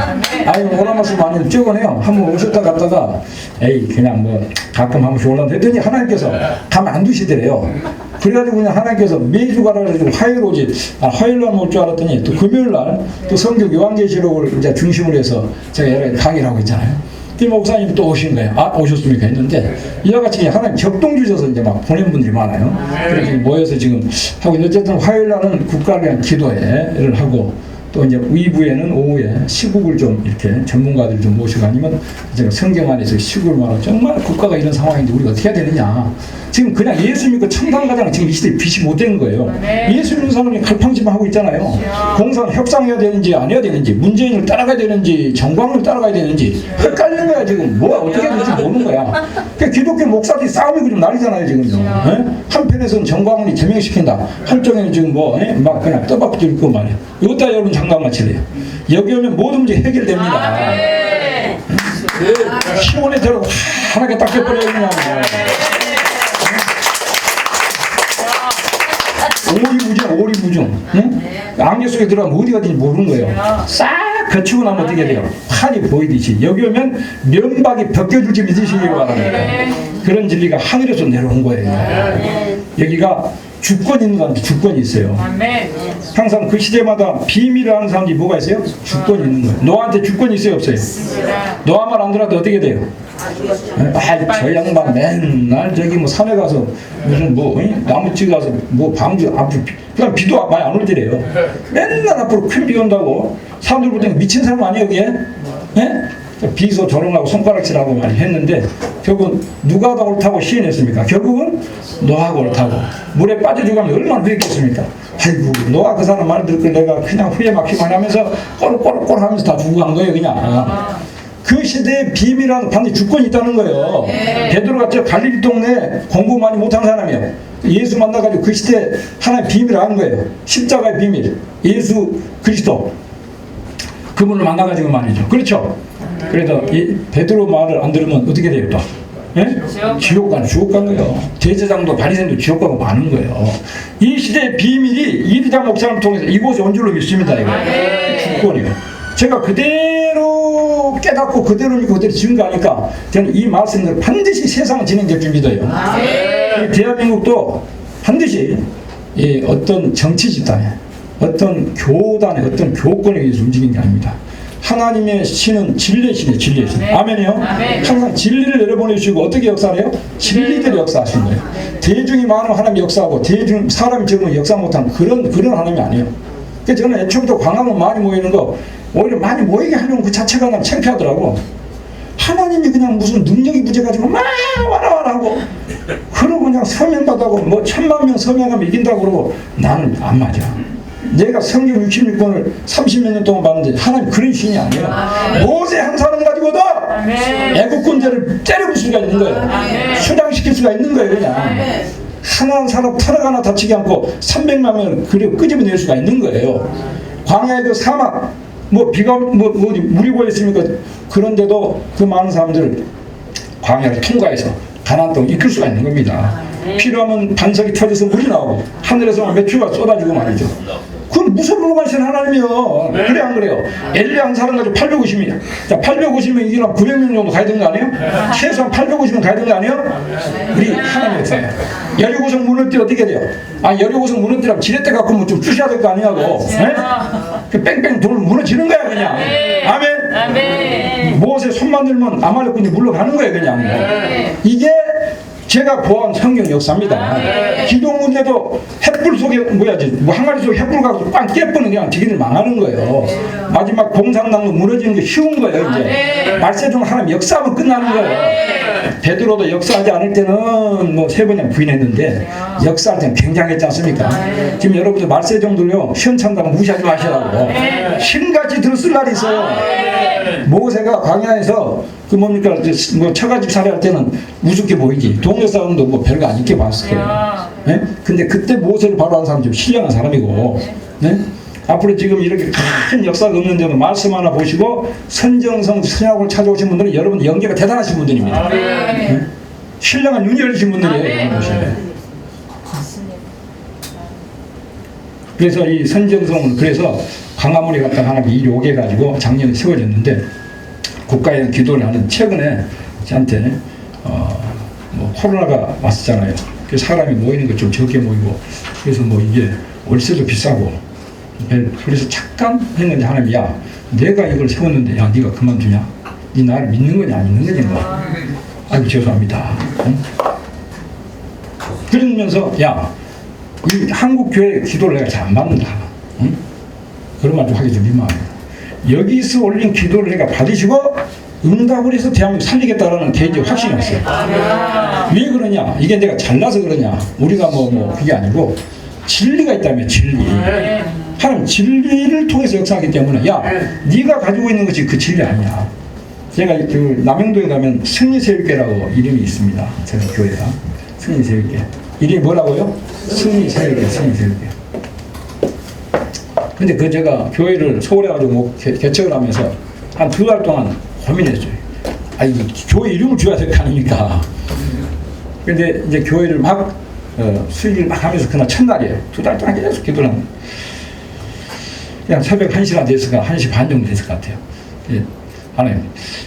아유, 오란 말씀 많이 적어내요. 한번 오셨다 갔다가, 에이, 그냥 뭐, 가끔 한 번씩 올라온다 했더니 하나님께서 가만 안 두시더래요. 그래가지고 그냥 하나님께서 매주 가라 그래가지고 화요일 오지, 화요일 날 올 줄 알았더니 또 금요일 날 또 성경 요한계시록을 이제 중심으로 해서 제가 여러 가지 강의를 하고 있잖아요. 그 목사님이 또 오신 거예요. 아, 오셨습니까? 했는데, 이와 같이 하나님 격동 주셔서 이제 막 보낸 분들이 많아요. 그래서 모여서 지금 하고 있는데, 어쨌든 화요일 날은 국가를 위한 기도회를 하고, 또 이제 2부에는 오후에 시국을 좀 이렇게 전문가들 좀 모시고 아니면 제가 성경 안에서 시국을 말하고 정말 국가가 이런 상황인데 우리가 어떻게 해야 되느냐. 지금 그냥 예수 믿고 천당 가자는 지금 이 시대에 빛이 못 되는 거예요. 예수 믿는 사람이 갈팡질팡 하고 있잖아요. 공사는 협상해야 되는지 안 해야 되는지, 문재인을 따라가야 되는지, 정광을 따라가야 되는지 헷갈리는 거야 지금. 뭐가 어떻게 해야 될지 모르는 거야. 그러니까 기독교 목사들이 싸움이 좀 난리잖아요 지금요. 예? 한편에서는 정광훈이 제명시킨다. 한쪽에는 지금 뭐 막 그냥 떠박질 있고 말이야. 이것 다 여러분 장담 마치래요. 여기 오면 모든 문제 해결됩니다. 시원에 들어가 환하게 딱 해버려요 그냥. 오리무중. 응? 안개 속에 들어가면 어디가 될지 모르는 거예요. 싹 거치고 나면 어떻게 돼요? 판이 보이듯이. 여기 오면 면박이 벗겨줄지 믿으시기 바랍니다. 그런 진리가 하늘에서 내려온 거예요. 여기가 주권이 있는 사람들 주권이 있어요. 항상 그 시대마다 비밀을 하는 사람들이 뭐가 있어요? 주권이 있는 거예요. 노아한테 주권이 있어요 없어요? 노아 말 안 들어도 어떻게 돼요? 저 양반 맨날 저기 뭐 산에 가서 무슨 뭐 나무집 가서 뭐 방주 앞으로 그냥 비도 많이 안 오더래요. 맨날 앞으로 큰 비 온다고 사람들 볼 때는 미친 사람 아니에요 그게? 예? 비서 조롱하고 손가락질하고 많이 했는데 결국은 누가 더 옳다고 시인했습니까? 결국은 노아가 옳다고. 물에 빠져 죽으면 얼마나 후회했겠습니까? 아이고 노아 그 사람 말 듣고 내가 그냥 후회 막히만 하면서 꼬르꼬르꼬르 하면서 다 죽고 간 거예요 그냥. 그 시대에 비밀한 반드시 주권이 있다는 거예요. 베드로가 저 갈릴리 동네 공부 많이 못하는 사람이에요. 예수 만나가지고 그 시대에 하나의 비밀을 아는 거예요. 십자가의 비밀. 예수 그리스도. 그분을 만나가지고 말이죠. 그렇죠? 그래서 이 베드로 말을 안 들으면 어떻게 돼요 또? 예? 지옥 간 거예요. 대제장도 바리새인도 지옥 가고 많은 거예요. 이 시대의 비밀이 이리자 목사를 통해서 이곳에 온 줄로 믿습니다. 이거 주권이에요. 제가 그대로 깨닫고 그대로 믿고 그대로 증거하니까 저는 이 말씀을 반드시 세상을 진행될 줄 믿어요. 이 대한민국도 반드시 이 어떤 정치 집단에 어떤 교단에 어떤 교권에 의해서 움직이는 게 아닙니다. 하나님의 신은 진리의 신이에요. 진리의 신. 아멘이요? 항상 진리를 내려보내시고 어떻게 역사를 해요? 진리대로 역사하시는 거예요. 대중이 많으면 하나님이 역사하고 대중 사람이 적으면 역사 못하는 그런 하나님이 아니에요. 그래서 저는 애초부터 광화문 많이 모이는 거 오히려 많이 모이게 하려는 그 자체가 난 창피하더라고. 하나님이 그냥 무슨 능력이 부재가지고 막 와라 하고 그러고 그냥 서명받아고 뭐 1000만 명 서명하면 이긴다고 그러고 나는 안 맞아. 내가 성경 66권을 30몇 년 동안 봤는데 하나님 그런 신이 아니에요. 모세 한 사람 가지고도 애국군대를 때려볼 수가 있는 거예요. 수장시킬 수가 있는 거예요 그냥. 하나 사람 털어 하나 다치지 않고 300만 명을 그리고 끄집어낼 수가 있는 거예요. 광야의 그 사막 뭐 비가 뭐 어디 물이 고여 있습니까? 그런데도 그 많은 사람들을 광야를 통과해서 가나안 땅을 이끌 수가 있는 겁니다. 필요하면 반석이 터져서 물이 나오고 하늘에서 매추가 쏟아지고 말이죠. 그건 무서운 하신 하나님이요. 그래 안 그래요? 엘리야 한 사람 가지고 850명. 자, 850명 이기려면 900명 정도 가야 되는 거 아니에요? 최소한 850명 가야 되는 거 아니에요? 우리 하나님 역사예요. 여리고성 무너뜨려 어떻게 돼요? 여리고성 무너뜨리면 지렛대 갖고 뭐 좀 주셔야 될 거 아니냐고. 그 뺑뺑 돌면 무너지는 거야 그냥. 아멘. 모세 손만 들면 아말렉군이 물러가는 거예요 그냥. 이게 제가 보아한 성경 역사입니다. 기도문제도 횃불 속에 뭐 항아리 속에 횃불 가서 꽝 깨버는 그냥 지기를 망하는 거예요. 마지막 공산당도 무너지는 게 쉬운 거예요 이제. 말세종 하나님 역사하면 끝나는 거예요. 베드로도 역사하지 않을 때는 뭐 3번이나 부인했는데 역사할 때는 굉장했지 않습니까? 지금 여러분들 말세종들요 시원창당 무시하지 마시라고 신같이 들었을 날이 있어요. 모세가 광야에서 그 뭡니까 뭐 처가집 살해할 때는 우습게 보이지. 동네 사람도 뭐 별거 안 있게 봤을 거예요. 네? 근데 그때 모세를 바로 한 사람 좀 신령한 사람이고. 네? 앞으로 지금 이렇게 큰 역사가 없는 데도 말씀 하나 보시고 선정성 선약을 찾아오신 분들은 여러분 연계가 대단하신 분들입니다. 네? 신령한 눈이 열리신 분들이에요. 그래서 이 선정성은 그래서 광화문에 갔다 하나님이 일이 오게 해가지고 작년에 세워졌는데 국가에 대한 기도를 하는 최근에 저한테 뭐 코로나가 왔었잖아요. 그래서 사람이 모이는 거 좀 적게 모이고 그래서 뭐 이게 월세도 비싸고 그래서 잠깐 했는데 하나님 야 내가 이걸 세웠는데 야 네가 그만두냐? 네 나를 믿는 거냐 안 믿는 거냐? 뭐. 아이고 죄송합니다. 응? 그러면서 야 이 한국교회 기도를 내가 잘 안 받는다. 응? 그런 말 좀 하기 좀 민망해요. 여기서 올린 기도를 내가 받으시고 응답을 해서 대한민국 살리겠다라는 개인적 확신이 왔어요. 왜 그러냐? 이게 내가 잘나서 그러냐? 우리가 뭐 그게 아니고 진리가 있다면 진리. 하나님 진리를 통해서 역사하기 때문에 야 네가 가지고 있는 것이 그 진리 아니야. 제가 그 남영도에 가면 승리새벽교라고 이름이 있습니다. 제가 교회가 승리새벽교. 이름이 뭐라고요? 승리새벽교. 근데 그 제가 교회를 서울에 가지고 개척을 하면서 한 2달 동안 고민했어요. 아, 이거 교회 이름을 줘야 될 거 아닙니까? 근데 이제 교회를 막, 수익을 막 하면서 그날 첫날이에요. 2달 동안 계속 기도를 하는 그냥 새벽 1시간 됐을까, 1시 반 정도 됐을 것 같아요. 예. 하나님,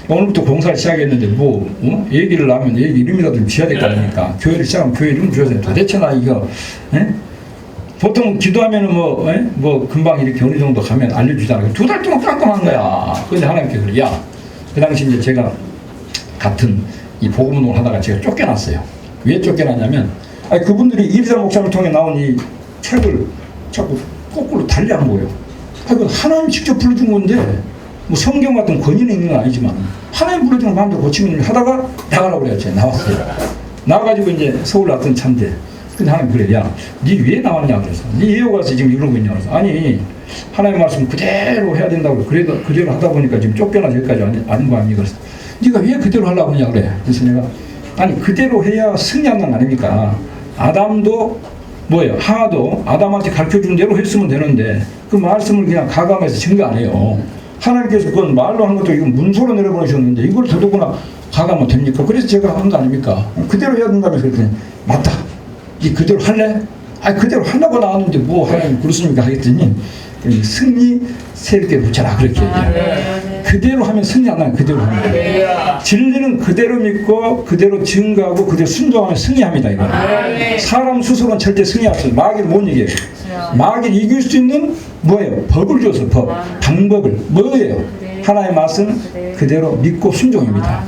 오늘부터 공사를 시작했는데 얘기를 하면 얘기 이름이라도 좀 지어야 될 거 아닙니까? 교회를 시작하면 교회 이름 줘야 돼. 도대체 나 이거, 예? 보통 기도하면은 뭐 금방 이렇게 어느 정도 가면 알려주잖아요. 2달 동안 깜깜한 거야. 근데 하나님께서 야, 그 당시 이제 제가 같은 이 복음 운동을 하다가 제가 쫓겨났어요. 왜 쫓겨났냐면, 아니 그분들이 이리사 목사를 통해 나온 이 책을 자꾸 거꾸로 달리 안 보여. 아니 하나님 직접 불러준 건데, 뭐 성경 같은 권위는 있는 건 아니지만 하나님 불러주는 마음대로 고치면 하다가 나가라고 그래요. 제가 나왔어요. 나와가지고 이제 서울 왔던 차인데. 근데 하나님 그래, 야, 니 왜 나왔냐 그래서, 니 예호 가서 지금 이러고 있냐 그래서, 아니 하나님 말씀 그대로 해야 된다고 그래도 그대로 하다 보니까 지금 쫓겨나서 여기까지 아닌 거 아니니 그래서, 니가 왜 그대로 하려고 하냐 그래. 그래서 내가 아니 그대로 해야 승리한다는 거 아닙니까? 아담도 뭐예요? 하나도 아담한테 가르쳐준 대로 했으면 되는데 그 말씀을 그냥 가감해서 증거 안 해요. 하나님께서 그건 말로 한 것도 이건 문서로 내려보내셨는데 이걸 더더구나 가감하면 됩니까? 그래서 제가 한 거 아닙니까? 그대로 해야 된다면서 그랬더니 맞다. 이 그대로 할래? 아니 그대로 하려고 나왔는데 뭐 하나님 그렇습니까? 하겠더니 승리 새롭게 붙여라 그렇게 얘기해요. 그대로 하면 승리 안 나요. 그대로 하면 진리는 그대로 믿고 그대로 증거하고 그대로 순종하면 승리합니다. 이거 사람 스스로는 절대 승리할 수 없어요. 마귀를 못 이겨요. 마귀를 이길 수 있는 뭐예요? 법을 줘서 법 방법을 뭐예요? 하나님의 말씀 그대로 믿고 순종입니다.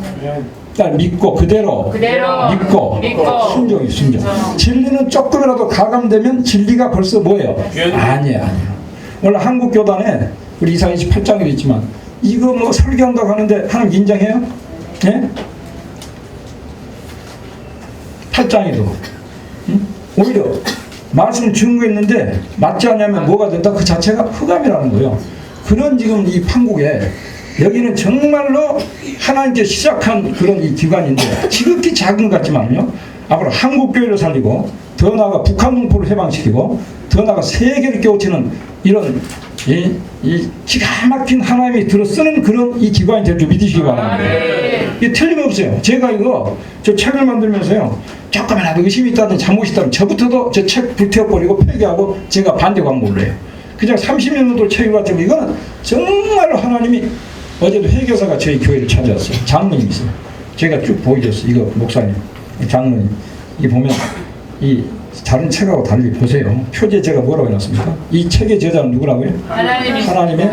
그러니까 믿고 그대로 믿고 순종. 진리는 조금이라도 가감되면 진리가 벌써 뭐예요? 아니에요. 원래 한국 교단에 우리 이사야 28장에도 있지만 이거 뭐 설교한다고 하는데 하나님 인정해요? 예? 8장에도 응? 오히려 말씀을 증거했는데 맞지 않냐면 뭐가 된다? 그 자체가 흑암이라는 거예요. 그런 지금 이 판국에 여기는 정말로 하나님께 시작한 그런 이 기관인데 지극히 작은 것 같지만요. 앞으로 한국교회를 살리고 더 나아가 북한 동포를 해방시키고 더 나아가 세계를 깨우치는 이런 이 기가 막힌 하나님이 들어 쓰는 그런 이 기관이 될 줄 믿으시기 바랍니다. 이게 틀림없어요. 제가 이거 저 책을 만들면서요. 조금이라도 의심이 있다든 잘못이 있다면 저부터도 저 책 불태워버리고 폐기하고 제가 반대 광고를 해요. 그냥 30년 정도 책임 같으면 이거는 정말로 하나님이 어제도 회교사가 저희 교회를 찾아왔어요. 장로님이 있어요. 제가 쭉 보여줬어요. 이거 목사님, 장로님. 이 보면 이 다른 책하고 달리 보세요. 표지에 제가 뭐라고 해놨습니까? 이 책의 저자는 누구라고요? 하나님의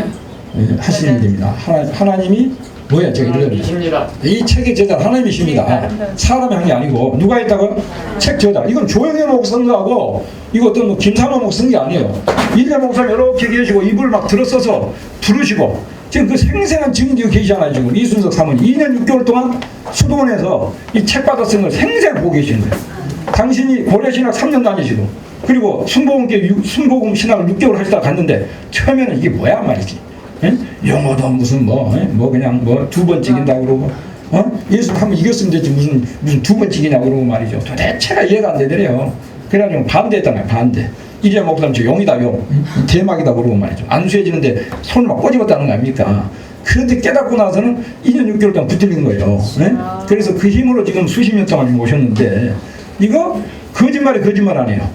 하시는 일입니다. 하나님이 뭐야? 제가 읽어드렸죠. 이 책의 저자는 하나님이십니다. 사람이 한 게 아니고 누가 했다고요? 책 저자. 이건 조영애 목사하고 이거 어떤 뭐 김삼호 목사 쓴 게 아니에요. 일개 목사 이렇게 계시고 입을 막 들어써서 부르시고 지금 그 생생한 증인이 계시잖아요. 지금 이순석 사모님 2년 6개월 동안 수도원에서 이 책 받아 쓴 걸 생생히 보고 계시는 거예요. 당신이 고려신학 3년 다니시고 그리고 순복음 신학을 6개월 하시다 갔는데 처음에는 이게 뭐야 말이지. 영어도 무슨 뭐 그냥 뭐 2번 찍인다 그러고 예수 한번 이겼으면 되지 무슨 2번 찍이냐 그러고 말이죠. 도대체가 이해가 안 되더래요. 그래가지고 반대했다는 거예요. 반대. 이제 목사님 저 용이다 용 대막이다 그러고 말이죠. 안수해지는데 손을 막 꼬집었다는 거 아닙니까? 그런데 깨닫고 나서는 2년 6개월 동안 붙들린 거예요. 그래서 그 힘으로 지금 수십 년 동안 오셨는데 이거 거짓말 아니에요.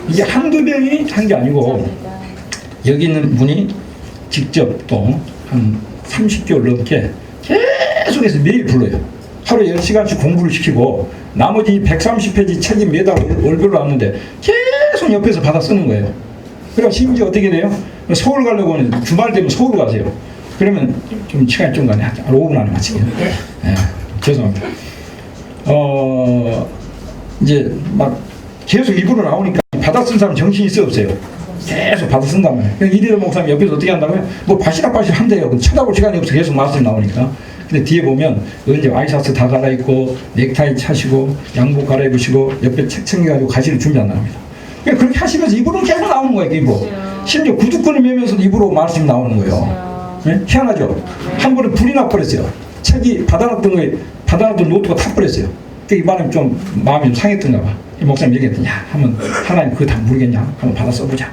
이게 한두 명이 한 게 아니고 여기 있는 분이 직접 또 한 30개월 넘게 계속해서 매일 불러요. 하루에 10시간씩 공부를 시키고 나머지 130페이지 책이 매달 월별로 왔는데 계속 옆에서 받아 쓰는 거예요. 그럼 심지어 어떻게 돼요? 서울 가려고 하는 주말 되면 서울 가세요. 그러면 좀 시간이 좀 가네. 한 5분 안에 마치게요. 네, 죄송합니다. 이제 막 계속 입으로 나오니까 받아 쓴 사람 정신이 있어 없어요? 계속 받아 쓴단 말이에요. 이리로 목사님 옆에서 어떻게 한다고요? 뭐 바시락바시락 한대요. 쳐다볼 시간이 없어. 계속 말씀이 나오니까. 근데 뒤에 보면 언제 와이셔츠 다 갈아입고 넥타이 차시고 양복 갈아입으시고 옆에 책 챙겨가지고 가시를 준비한다는 겁니다. 그러니까 그렇게 하시면서 입으로 계속 나오는 거예요. 입으로. 심지어 구두끈을 매면서 입으로 말씀이 나오는 거예요. 네? 희한하죠? 한 번은 불이 나버렸어요. 책이 받아놨던 노트가 타버렸어요. 그 이번에 좀 마음이 좀 상했던가 봐. 이 목사님 얘기했더니 야, 한번 하나님 그거 다 모르겠냐? 한번 받아 써보자.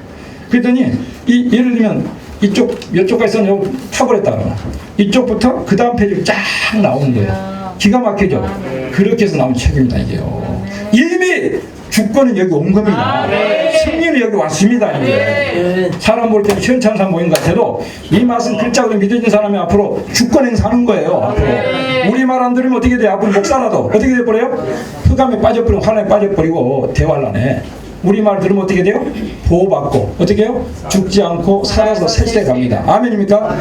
그랬더니 예를 들면 이쪽까지 썼는데 타버렸다 그러면 이쪽부터 그 다음 페이지로 쫙 나오는 거예요. 기가 막히죠? 그렇게 해서 나온 책입니다, 이게요. 이미 주권은 여기 온 겁니다. 승리는 여기 왔습니다, 이제. 사람 볼 때는 시원찮은 모임 같아도 이 맛은 글자로 믿어진 사람이 앞으로 주권 행사하는 거예요, 앞으로. 우리 말 안 들으면 어떻게 돼요? 앞으로 목사라도 어떻게 돼버려요? 흑암에 빠져버리고 화남에 빠져버리고 대환란에. 우리 말 들으면 어떻게 돼요? 보호받고 어떻게 해요? 죽지 않고 살아서 새시대 갑니다. 아멘입니까?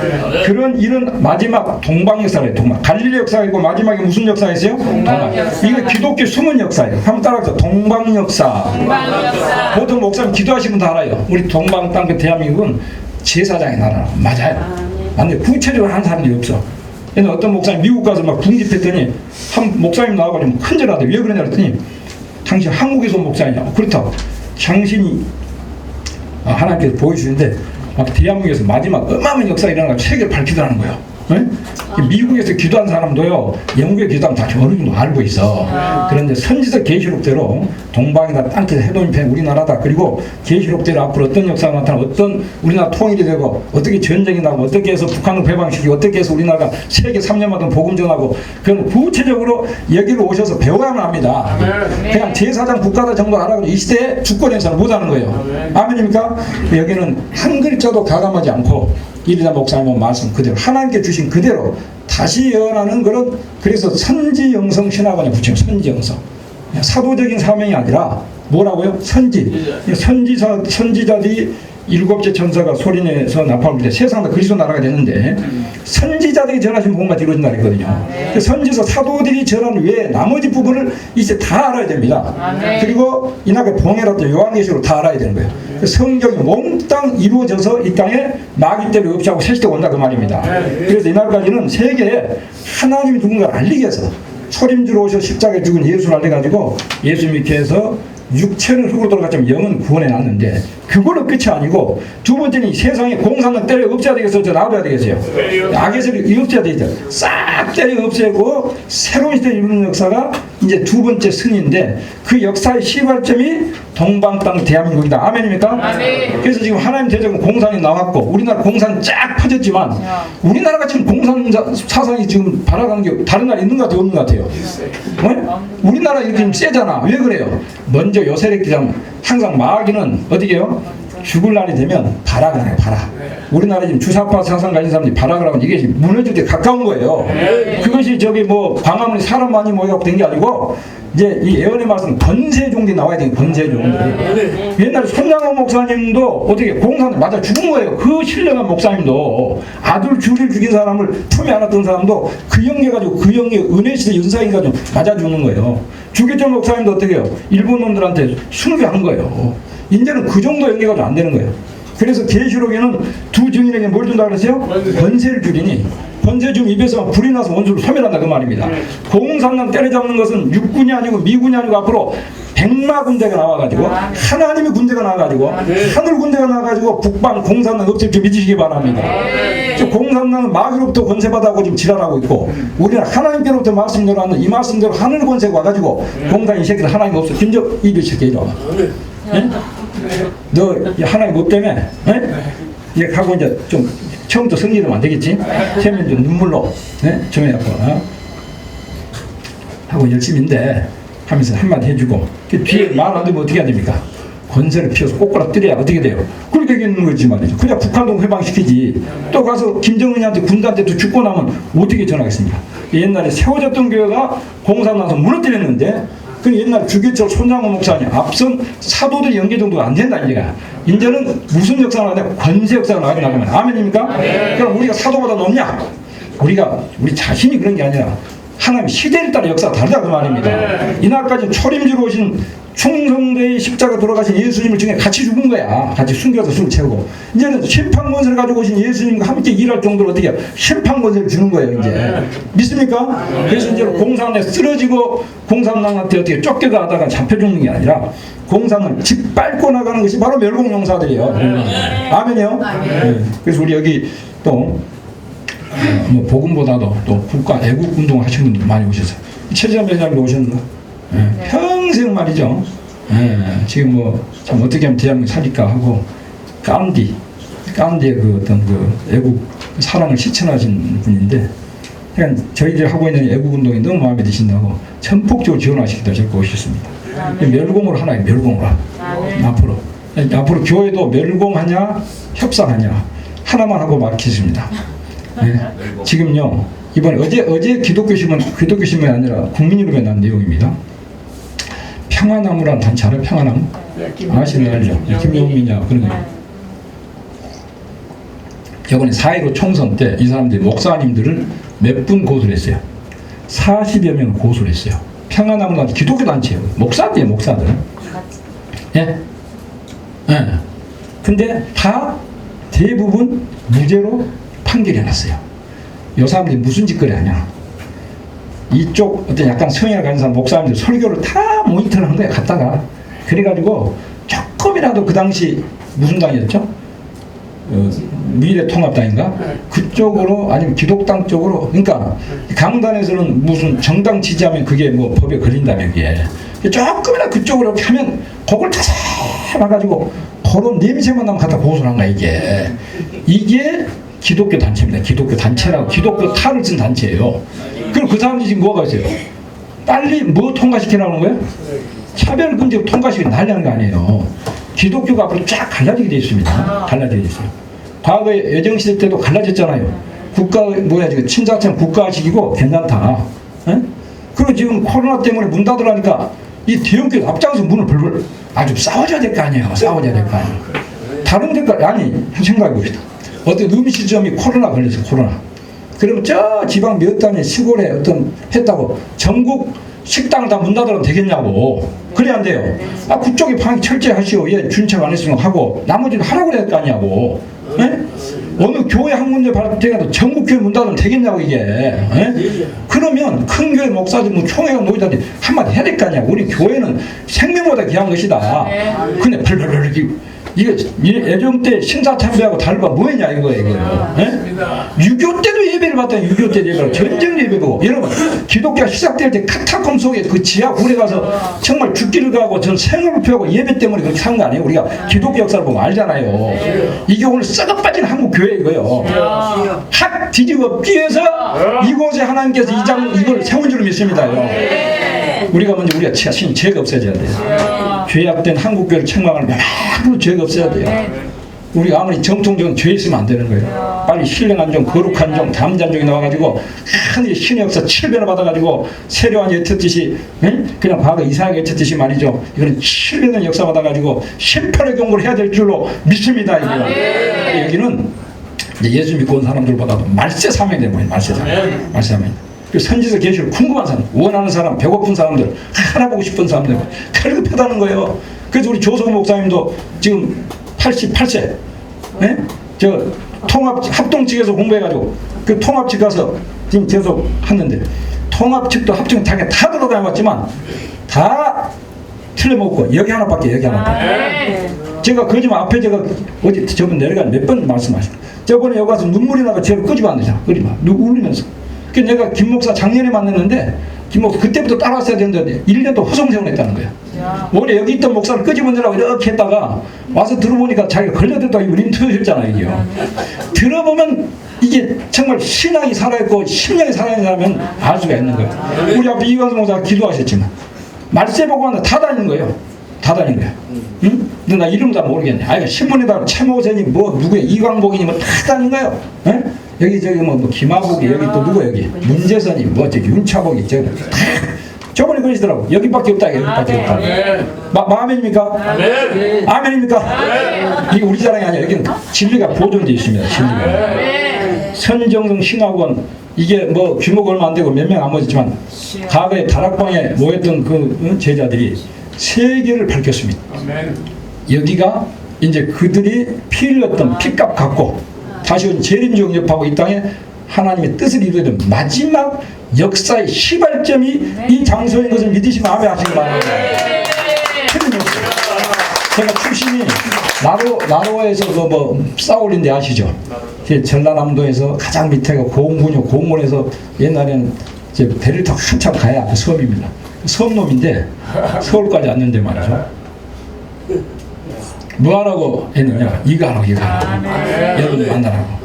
그런 이런 마지막 동방 역사예요. 동방 갈릴리 역사가 있고 마지막에 무슨 역사가 있어요? 동방 역사. 이거 기독교 숨은 역사예요. 한번 따라서 동방 역사. 동방 역사. 보통 목사님 기도하시면 다 알아요. 우리 동방 땅 그 대한민국은 제사장의 나라. 맞아요. 근데 구체적으로 한 사람이 없어. 옛날 어떤 목사님 미국 가서 막 군집했더니 한 목사님 나와가지고 큰절하대. 왜 그러냐 그랬더니 당신 한국에서 온 목사님이냐? 그렇다고. 당신이 하나님께서 보여주는데 막 대한민국에서 마지막 어마어마한 역사가 일어나서 세계를 밝히더라는 거예요. 네? 미국에서 기도한 사람도요, 영국에 기도하면 다 어느 정도 알고 있어. 그런데 선지서 계시록대로 동방이나 땅끝 해동편 우리나라다. 그리고 계시록대로 앞으로 어떤 역사가 나타나고 어떤 우리나라 통일이 되고 어떻게 전쟁이 나고 어떻게 해서 북한을 배방시키고 어떻게 해서 우리나라가 세계 3년마다 복음 전하고 그건 구체적으로 여기로 오셔서 배워야만 합니다. 그냥 제사장 국가다 정도 알아가지고 이 시대에 주권 행사를 못하는 거예요. 아멘입니까? 여기는 한 글자도 가감하지 않고 이리다 목사님 말씀 그대로 하나님께 주신 그대로 다시 예언하는 그런 그래서 선지영성 신학원에 붙여요. 선지영성 사도적인 사명이 아니라 뭐라고요? 선지자들이 일곱째 천사가 소리내서 나팔을 때 세상 다 그리스도 나라가 되는데 선지자들이 전하신 복음만 이루어진다 그랬거든요. 그 선지서 사도들이 전하는 외에 나머지 부분을 이제 다 알아야 됩니다. 그리고 이날의 봉해라도 요한계시록 다 알아야 되는 거예요. 그 성경이 몽땅 이루어져서 이 땅에 마귀 때를 없이하고 새시대가 온다 그 말입니다. 그래서 이날까지는 세계에 하나님이 누군가를 알리기 위해서 초림주로 오셔 십자가에 죽은 예수를 알려가지고 예수 믿게 해서 육체는 흙으로 돌아갔지만 영은 구원해 놨는데 그걸로 끝이 아니고 두 번째는 세상에 공산당 때려 없애야 되겠어요? 저 놔둬야 되겠어요? 악의 세력이 없애야 되죠. 싹 때려 없애고 새로운 시대를 이루는 역사가 이제 두 번째 승인데 그 역사의 시발점이 동방 땅 대한민국이다. 아멘입니까? 아멘. 그래서 지금 하나님 대적은 공산이 나왔고 우리나라 공산 쫙 퍼졌지만 우리나라가 지금 공산 사상이 지금 발아가는 게 다른 나라 있는 것 같아요? 없는 것 같아요? 우리나라 이렇게 좀 세잖아. 왜 그래요? 먼저 요새랬기자면 항상 마귀는 어떻게 해요? 죽을 날이 되면 발악을 해요. 발악. 우리나라 지금 주사파 사상 가진 사람들이 발악을 하면 이게 무너질 때 가까운 거예요. 그것이 저기 뭐 광화문에 사람 많이 모여갖고 된 게 아니고 이제 이 예언의 말씀 권세종이 나와야 돼요. 권세종. 옛날에 손장호 목사님도 어떻게 공산을 맞아 죽은 거예요. 그 신령한 목사님도 아들 줄을 죽인 사람을 품에 안았던 사람도 그 영계 가지고 그 영계 은혜시대 연사인 가지고 맞아 죽는 거예요. 주기철 목사님도 어떻게 해요? 일본 놈들한테 순교한 거예요. 이제는 그 정도 연계가 안 되는 거예요. 그래서 계시록에는 두 증인에게 뭘 준다 그랬어요? 권세를 주리니 권세 중 입에서 불이 나서 원수를 소멸한다 그 말입니다. 공산당 때려잡는 것은 육군이 아니고 미군이 아니고 앞으로 백마 군대가 나와가지고 하나님의 군대가 나와가지고 하늘 군대가 나와가지고 북방 공산당 없앨 줄 믿으시기 바랍니다. 공산당은 마귀로부터 권세받아고 지금 지랄하고 있고 우리는 하나님께로부터 말씀대로 하는 이 말씀대로 하늘 권세가 와가지고 공산 이 새끼들 하나님 없어. 진짜 입에 새끼 이리 와봐. 너 하나님 없다며? 얘 가고 이제 좀 처음부터 승리하면 안 되겠지? 처음에 좀 눈물로 정해갖고 하고 열심인데 하면서 한마디 해주고 그 뒤에 말 안 되면 어떻게 해야 됩니까? 권세를 피워서 꼬꾸라 때려야 어떻게 돼요? 그렇게 있는 거지 말이죠. 그냥 북한도 해방시키지. 또 가서 김정은이한테 군단한테 또 죽고 나면 어떻게 전하겠습니까? 옛날에 세워졌던 교회가 공산 나서 무너뜨렸는데 그 옛날 주기철 손장호 목사님 앞선 사도들 연계 정도가 안 된다 이제가. 이제는 무슨 역사가 나냐? 권세 역사가 나가야 나가면 아멘입니까? 그럼 우리가 사도보다 높냐? 우리 자신이 그런 게 아니라 하나님 시대에 따라 역사가 다르다 그 말입니다. 이날까지 초림주로 오신 충성대의 십자가 돌아가신 예수님을 중에 같이 죽은 거야. 같이 숨겨서 술 채우고. 이제는 심판권세를 가지고 오신 예수님과 함께 일할 정도로 어떻게 심판권세를 주는 거예요 이제. 믿습니까? 그래서 이제 공산에 쓰러지고 공산당한테 어떻게 쫓겨가다가 잡혀 죽는 게 아니라 공산을 짓밟고 나가는 것이 바로 멸공용사들이에요. 아멘이요? 네. 그래서 우리 여기 또 뭐 복음보다도 또 국가 애국 운동 하시는 분들 많이 오셨어요. 최재현 회장님도 오셨나? 평생 말이죠. 지금 뭐 참 어떻게 하면 대한민국 살릴까 하고 깐디의 그 어떤 그 애국 사랑을 실천하신 분인데, 그러니까 저희들이 하고 있는 애국 운동이 너무 마음에 드신다고 전폭적으로 지원하시기도 저렇게 오셨습니다. 멸공으로 하나의 멸공으로 앞으로 교회도 멸공하냐 협상하냐 하나만 하고 막히십니다. 지금요 이번에 어제 기독교신문이 아니라 국민일보에 난 내용입니다. 평화나무라는 단체 알아요? 평화나무? 아시는 알죠? 김용민이야 그런 거. 이번에 4.15 총선 때 이 사람들이 목사님들을 몇 분 고소를 했어요. 40여 명을 고소를 했어요. 평화나무라는 기독교 단체예요. 목사들이에요, 목사들. 예? 예. 근데 다 대부분 무죄로 판결이 났어요. 이 사람들이 무슨 짓거리 하냐? 이쪽 어떤 약간 성향을 가진 사람 목사님들 설교를 다 모니터를 한 거야 갔다가. 그래가지고 조금이라도 그 당시 무슨 당이었죠? 미래통합당인가? 그쪽으로 아니면 기독당 쪽으로. 그러니까 강단에서는 무슨 정당 지지하면 그게 뭐 법에 걸린다며 그게. 조금이나 그쪽으로 하면 그걸 다 잡아가지고 그런 냄새만 나면 갖다 고소를 한 거야 이게 기독교 단체입니다. 기독교 단체라고 기독교 탈을 쓴 단체예요. 그럼 그 사람들이 지금 뭐가 있어요? 빨리 뭐 통과시키라는 거예요? 차별금지로 통과시키고 난리하는 거 아니에요. 기독교가 앞으로 쫙 갈라지게 되어 있습니다. 갈라지게 되어 있어요. 과거에 여정시대 때도 갈라졌잖아요. 지금 친자체는 국가식이고 괜찮다. 에? 그리고 지금 코로나 때문에 문 닫으라니까 이 대형교회 앞장서 문을 벌벌 아주 싸워줘야 될 거 아니에요. 싸워줘야 될 거 아니에요. 다른 데가 아니 생각해 봅시다. 어떤 음식점이 코로나 걸렸어. 코로나. 그러면 저 지방 몇 단위 시골에 어떤 했다고 전국 식당을 다 문 닫으면 되겠냐고. 그래 안 돼요. 그쪽에 방역 철저히 하시오. 얘 준책 안 했으면 하고 나머지는 하라고 그래야 할 거 아니냐고. 에? 어느 교회 한 군데 발표해도 전국 교회 문 닫으면 되겠냐고 이게. 에? 그러면 큰 교회 목사들 뭐 총회가 모이다니 한마디 해야 될 거 아니야. 우리 교회는 생명보다 귀한 것이다. 근데 벌벌벌 이거 예정 때 신사참배하고 다르가 뭐였냐 이거예요. 6.25 때도 예배를 받던 6.25 때 예배로 전쟁 예배고. 여러분 기독교가 시작될 때 카타콤 속에 그 지하 굴에 가서 정말 죽기를 가고 전 생을 표하고 예배 때문에 그렇게 산 거 아니에요. 우리가 기독교 역사를 보면 알잖아요. 이게 오늘 썩어 빠진 한국 교회 이거요. 확 뒤집어 끼워서 이곳에 하나님께서 이걸 세운 줄 믿습니다. 우리가 먼저 우리가 자신이 죄가 없어져야 돼요. 죄악된 한국교회를 책망하는 아무도 죄가 없어야 돼요. 우리가 아무리 정통적인 죄 있으면 안 되는 거예요. 빨리 신령한 종, 거룩한 종, 담대한 종이 나와가지고 하늘의 신의 역사 7배나 받아가지고 세례요한이 외쳤듯이 그냥 과거 이상하게 외쳤듯이 말이죠. 이거는 7배는 역사 받아가지고 심판의 경고를 해야 될 줄로 믿습니다. 이거. 여기는 예수 믿고 온 사람들보다도 말세 사명이 되는 거예요. 말세 사명. 선지서 계시를 궁금한 사람, 원하는 사람, 배고픈 사람들, 알아보고 싶은 사람들 갈급하다는 거예요. 그래서 우리 조성호 목사님도 지금 88세, 네? 저 합동 측에서 공부해가지고 그 통합 측 가서 지금 계속 하는데 통합 측도 합정 다 들어다녀봤지만 다 틀려먹고 여기 하나밖에. 제가 거짓말 앞에 제가 어디 저번 내려가 몇 번 말씀하셨어요. 저번에 여기 가서 눈물이 나가 제가 끄집어 안 되잖아. 끄집어 누구 울리면서. 그 내가 김 목사 작년에 만났는데 김 목사 그때부터 따라왔어야 되는데 1년도 허송세원했다는 거야. 원래 여기 있던 목사를 끄집어내라고 이렇게 했다가 와서 들어보니까 자기가 걸려들다가 우린 터졌잖아 이게. 들어보면 이게 정말 신앙이 살아있고 심령이 살아있는 사람은 알 수가 있는 거예요. 우리 앞에 이광수 목사가 기도하셨지만 말세 보고 하나 다 다니는 거예요. 다 다닌 거야. 응? 근데 나 이름 다 모르겠네. 아, 이거 신문에다 최모선이 뭐 누구야 이광복이니 뭐 다 다닌 거예요. 예? 여기 저기 뭐 김하복이 여기 또 누구 여기 문재선이 뭐 저기 윤차복이 저기 다 저번에 그러시더라고. 여기밖에 없다 여기밖에 없다. 아멘입니까? 아멘입니까? 이게 우리 자랑이 아니야. 여기는 진리가 보존되어 있습니다. 진리가. 선정성 신학원 이게 뭐 규모가 얼마 안 되고 몇 명 안 모였지만 과거에 다락방에 모였던 그 제자들이 세계를 밝혔습니다. 여기가 이제 그들이 피 흘렸던 피값 갚고 다시 재림종 접하고 이 땅에 하나님의 뜻을 이루어야 되는 마지막 역사의 시발점이 이 장소인 것을 믿으시면 아멘 하시기 바랍니다. 틀림없어요. 제가 출신이 나로에서 뭐 싸울인데 아시죠? 전라남도에서 가장 밑에가 고흥군요. 고흥군에서 옛날에는 이제 배를 더 한참 가야 그 섬입니다. 섬놈인데 서울까지 왔는데 말이죠. 뭐 하라고 했느냐? 이거 하라고 이거 하라고. 여러분 만나라고.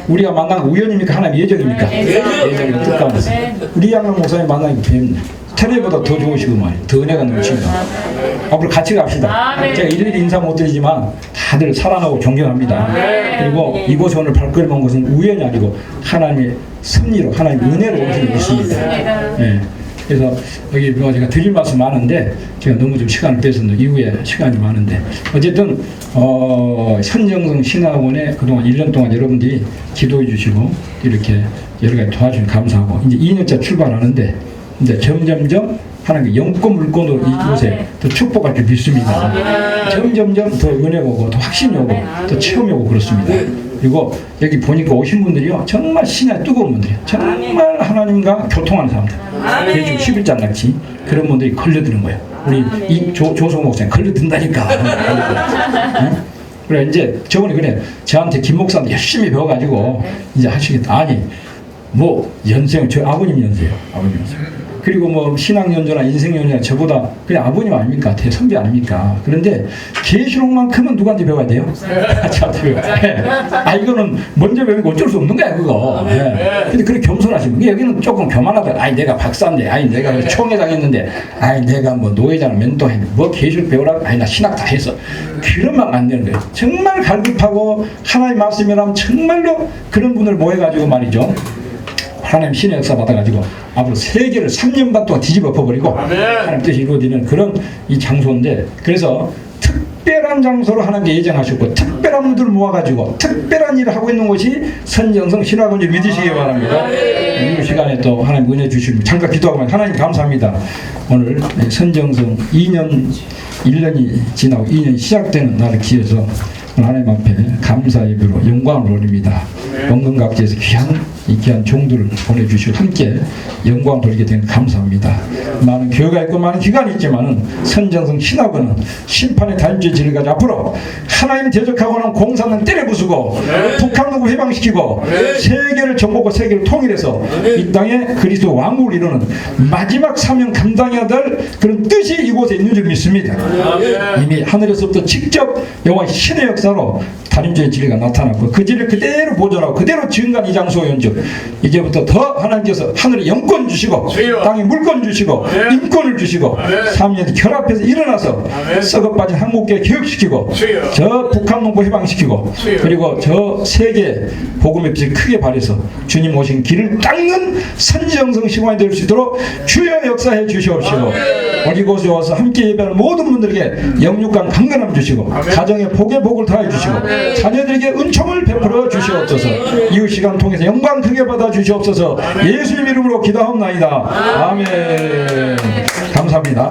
우리가 만난 거 우연입니까? 하나님 예정입니까? 예정입니다. 뜻 가운데서. 우리 양락 목사님 만나니까 뵙네. 테레보다 더 좋으시고 말이에요. 더 은혜가 넘칩니다. 앞으로 같이 갑시다. 제가 일일이 인사 못 드리지만 다들 사랑하고 존경합니다. 그리고 이곳에 오늘 발걸음 온 것은 우연이 아니고 하나님의 섭리로 하나님의 은혜로 온 줄 믿습니다. 네. 그래서 여기 뭐 제가 드릴 말씀 많은데 제가 너무 좀 시간을 뺏었는데 이후에 시간이 많은데 어쨌든 선정성 신학원에 그동안 1년 동안 여러분들이 기도해 주시고 이렇게 여러 가지 도와주시면 감사하고 이제 2년차 출발하는데 이제 점점점 하나님의 영권 물권으로 이곳에 더 축복할 줄 믿습니다. 점점점 더 은혜가 오고 더 확신이 오고 더 체험이 오고 그렇습니다. 그리고 여기 보니까 오신 분들이요 정말 신의 뜨거운 분들이에요. 정말 하나님과 교통하는 사람들. 예주 11장 같이 그런 분들이 걸려드는 거예요. 우리 이 조성 목사님 걸려든다니까. 응? 그래 이제 저번에 그래 저한테 김 목사한테 열심히 배워가지고 이제 하시겠다. 아니 뭐 연생 저 아버님 연세예요. 아버님 연세. 그리고 뭐 신앙 연조나 인생 연조나 저보다 그냥 아버님 아닙니까? 대선배 아닙니까? 그런데 계시록만큼은 누구한테 배워야 돼요? 저한테 배워야 돼. 아 이거는 먼저 배우면 어쩔 수 없는 거야 그거. 근데 그렇게 겸손하시면 여기는 조금 교만하다. 아니 내가 박사인데, 아니 내가 총회장 했는데, 아니 내가 뭐 노회장 멘토했는데 뭐 계시록 배우라고? 아니 나 신학 다 했어. 그러면 안 되는 거예요. 정말 갈급하고 하나님 말씀이라면 정말로 그런 분을 모여가지고 말이죠. 하나님 신의 역사 받아가지고 앞으로 세계를 3년 반 동안 뒤집어 엎어버리고 하나님 뜻이 이루어지는 그런 이 장소인데 그래서 특별한 장소로 하나님께 예정하셨고 특별한 분들을 모아가지고 특별한 일을 하고 있는 곳이 선정성 신학원을 믿으시기 바랍니다. 이 시간에 또 하나님 은혜 주시면 잠깐 기도하고 하나님 감사합니다. 오늘 선정성 1년이 지나고 2년이 시작되는 날을 기해서 하나님 앞에 감사 예배로 영광을 올립니다. 원근각지에서 귀한 종들을 보내주시고 함께 영광 돌리게 된 감사합니다. 많은 교회가 있고 많은 기관이 있지만은 선정성 신학원은 심판의 단죄 질을 가지고 앞으로 하나님 대적하고는 공산당 때려부수고 북한국을 해방시키고 세계를 정복하고 세계를 통일해서 이 땅에 그리스도 왕국을 이루는 마지막 사명 감당해야 될 그런 뜻이 이곳에 있는 줄 믿습니다. 이미 하늘에서부터 직접 여호와 신의 역사로 단임죄의 진리가 나타났고 그 진리를 그대로 보존하고 그대로 증거한 이 장소의 연주 이제부터 더 하나님께서 하늘에 영권 주시고 땅에 물권 주시고 인권을 주시고 3년 결합해서 일어나서 썩어빠진 한국계 교육시키고 저 북한 농부 해방시키고 그리고 저 세계 복음의 빛을 크게 발해서 주님 오신 길을 닦는 선지정성 시간이 될 수 있도록 주여 역사해 주시옵시고 이곳에 와서 함께 예배하는 모든 분들에게 영육간 강건함 주시고 가정에 복의 복을 더해 주시고 자녀들에게 은총을 베풀어 주시옵소서. 이후 시간 통해서 영광 크게 받아 주시옵소서. 예수님 이름으로 기도하옵나이다. 아멘. 감사합니다.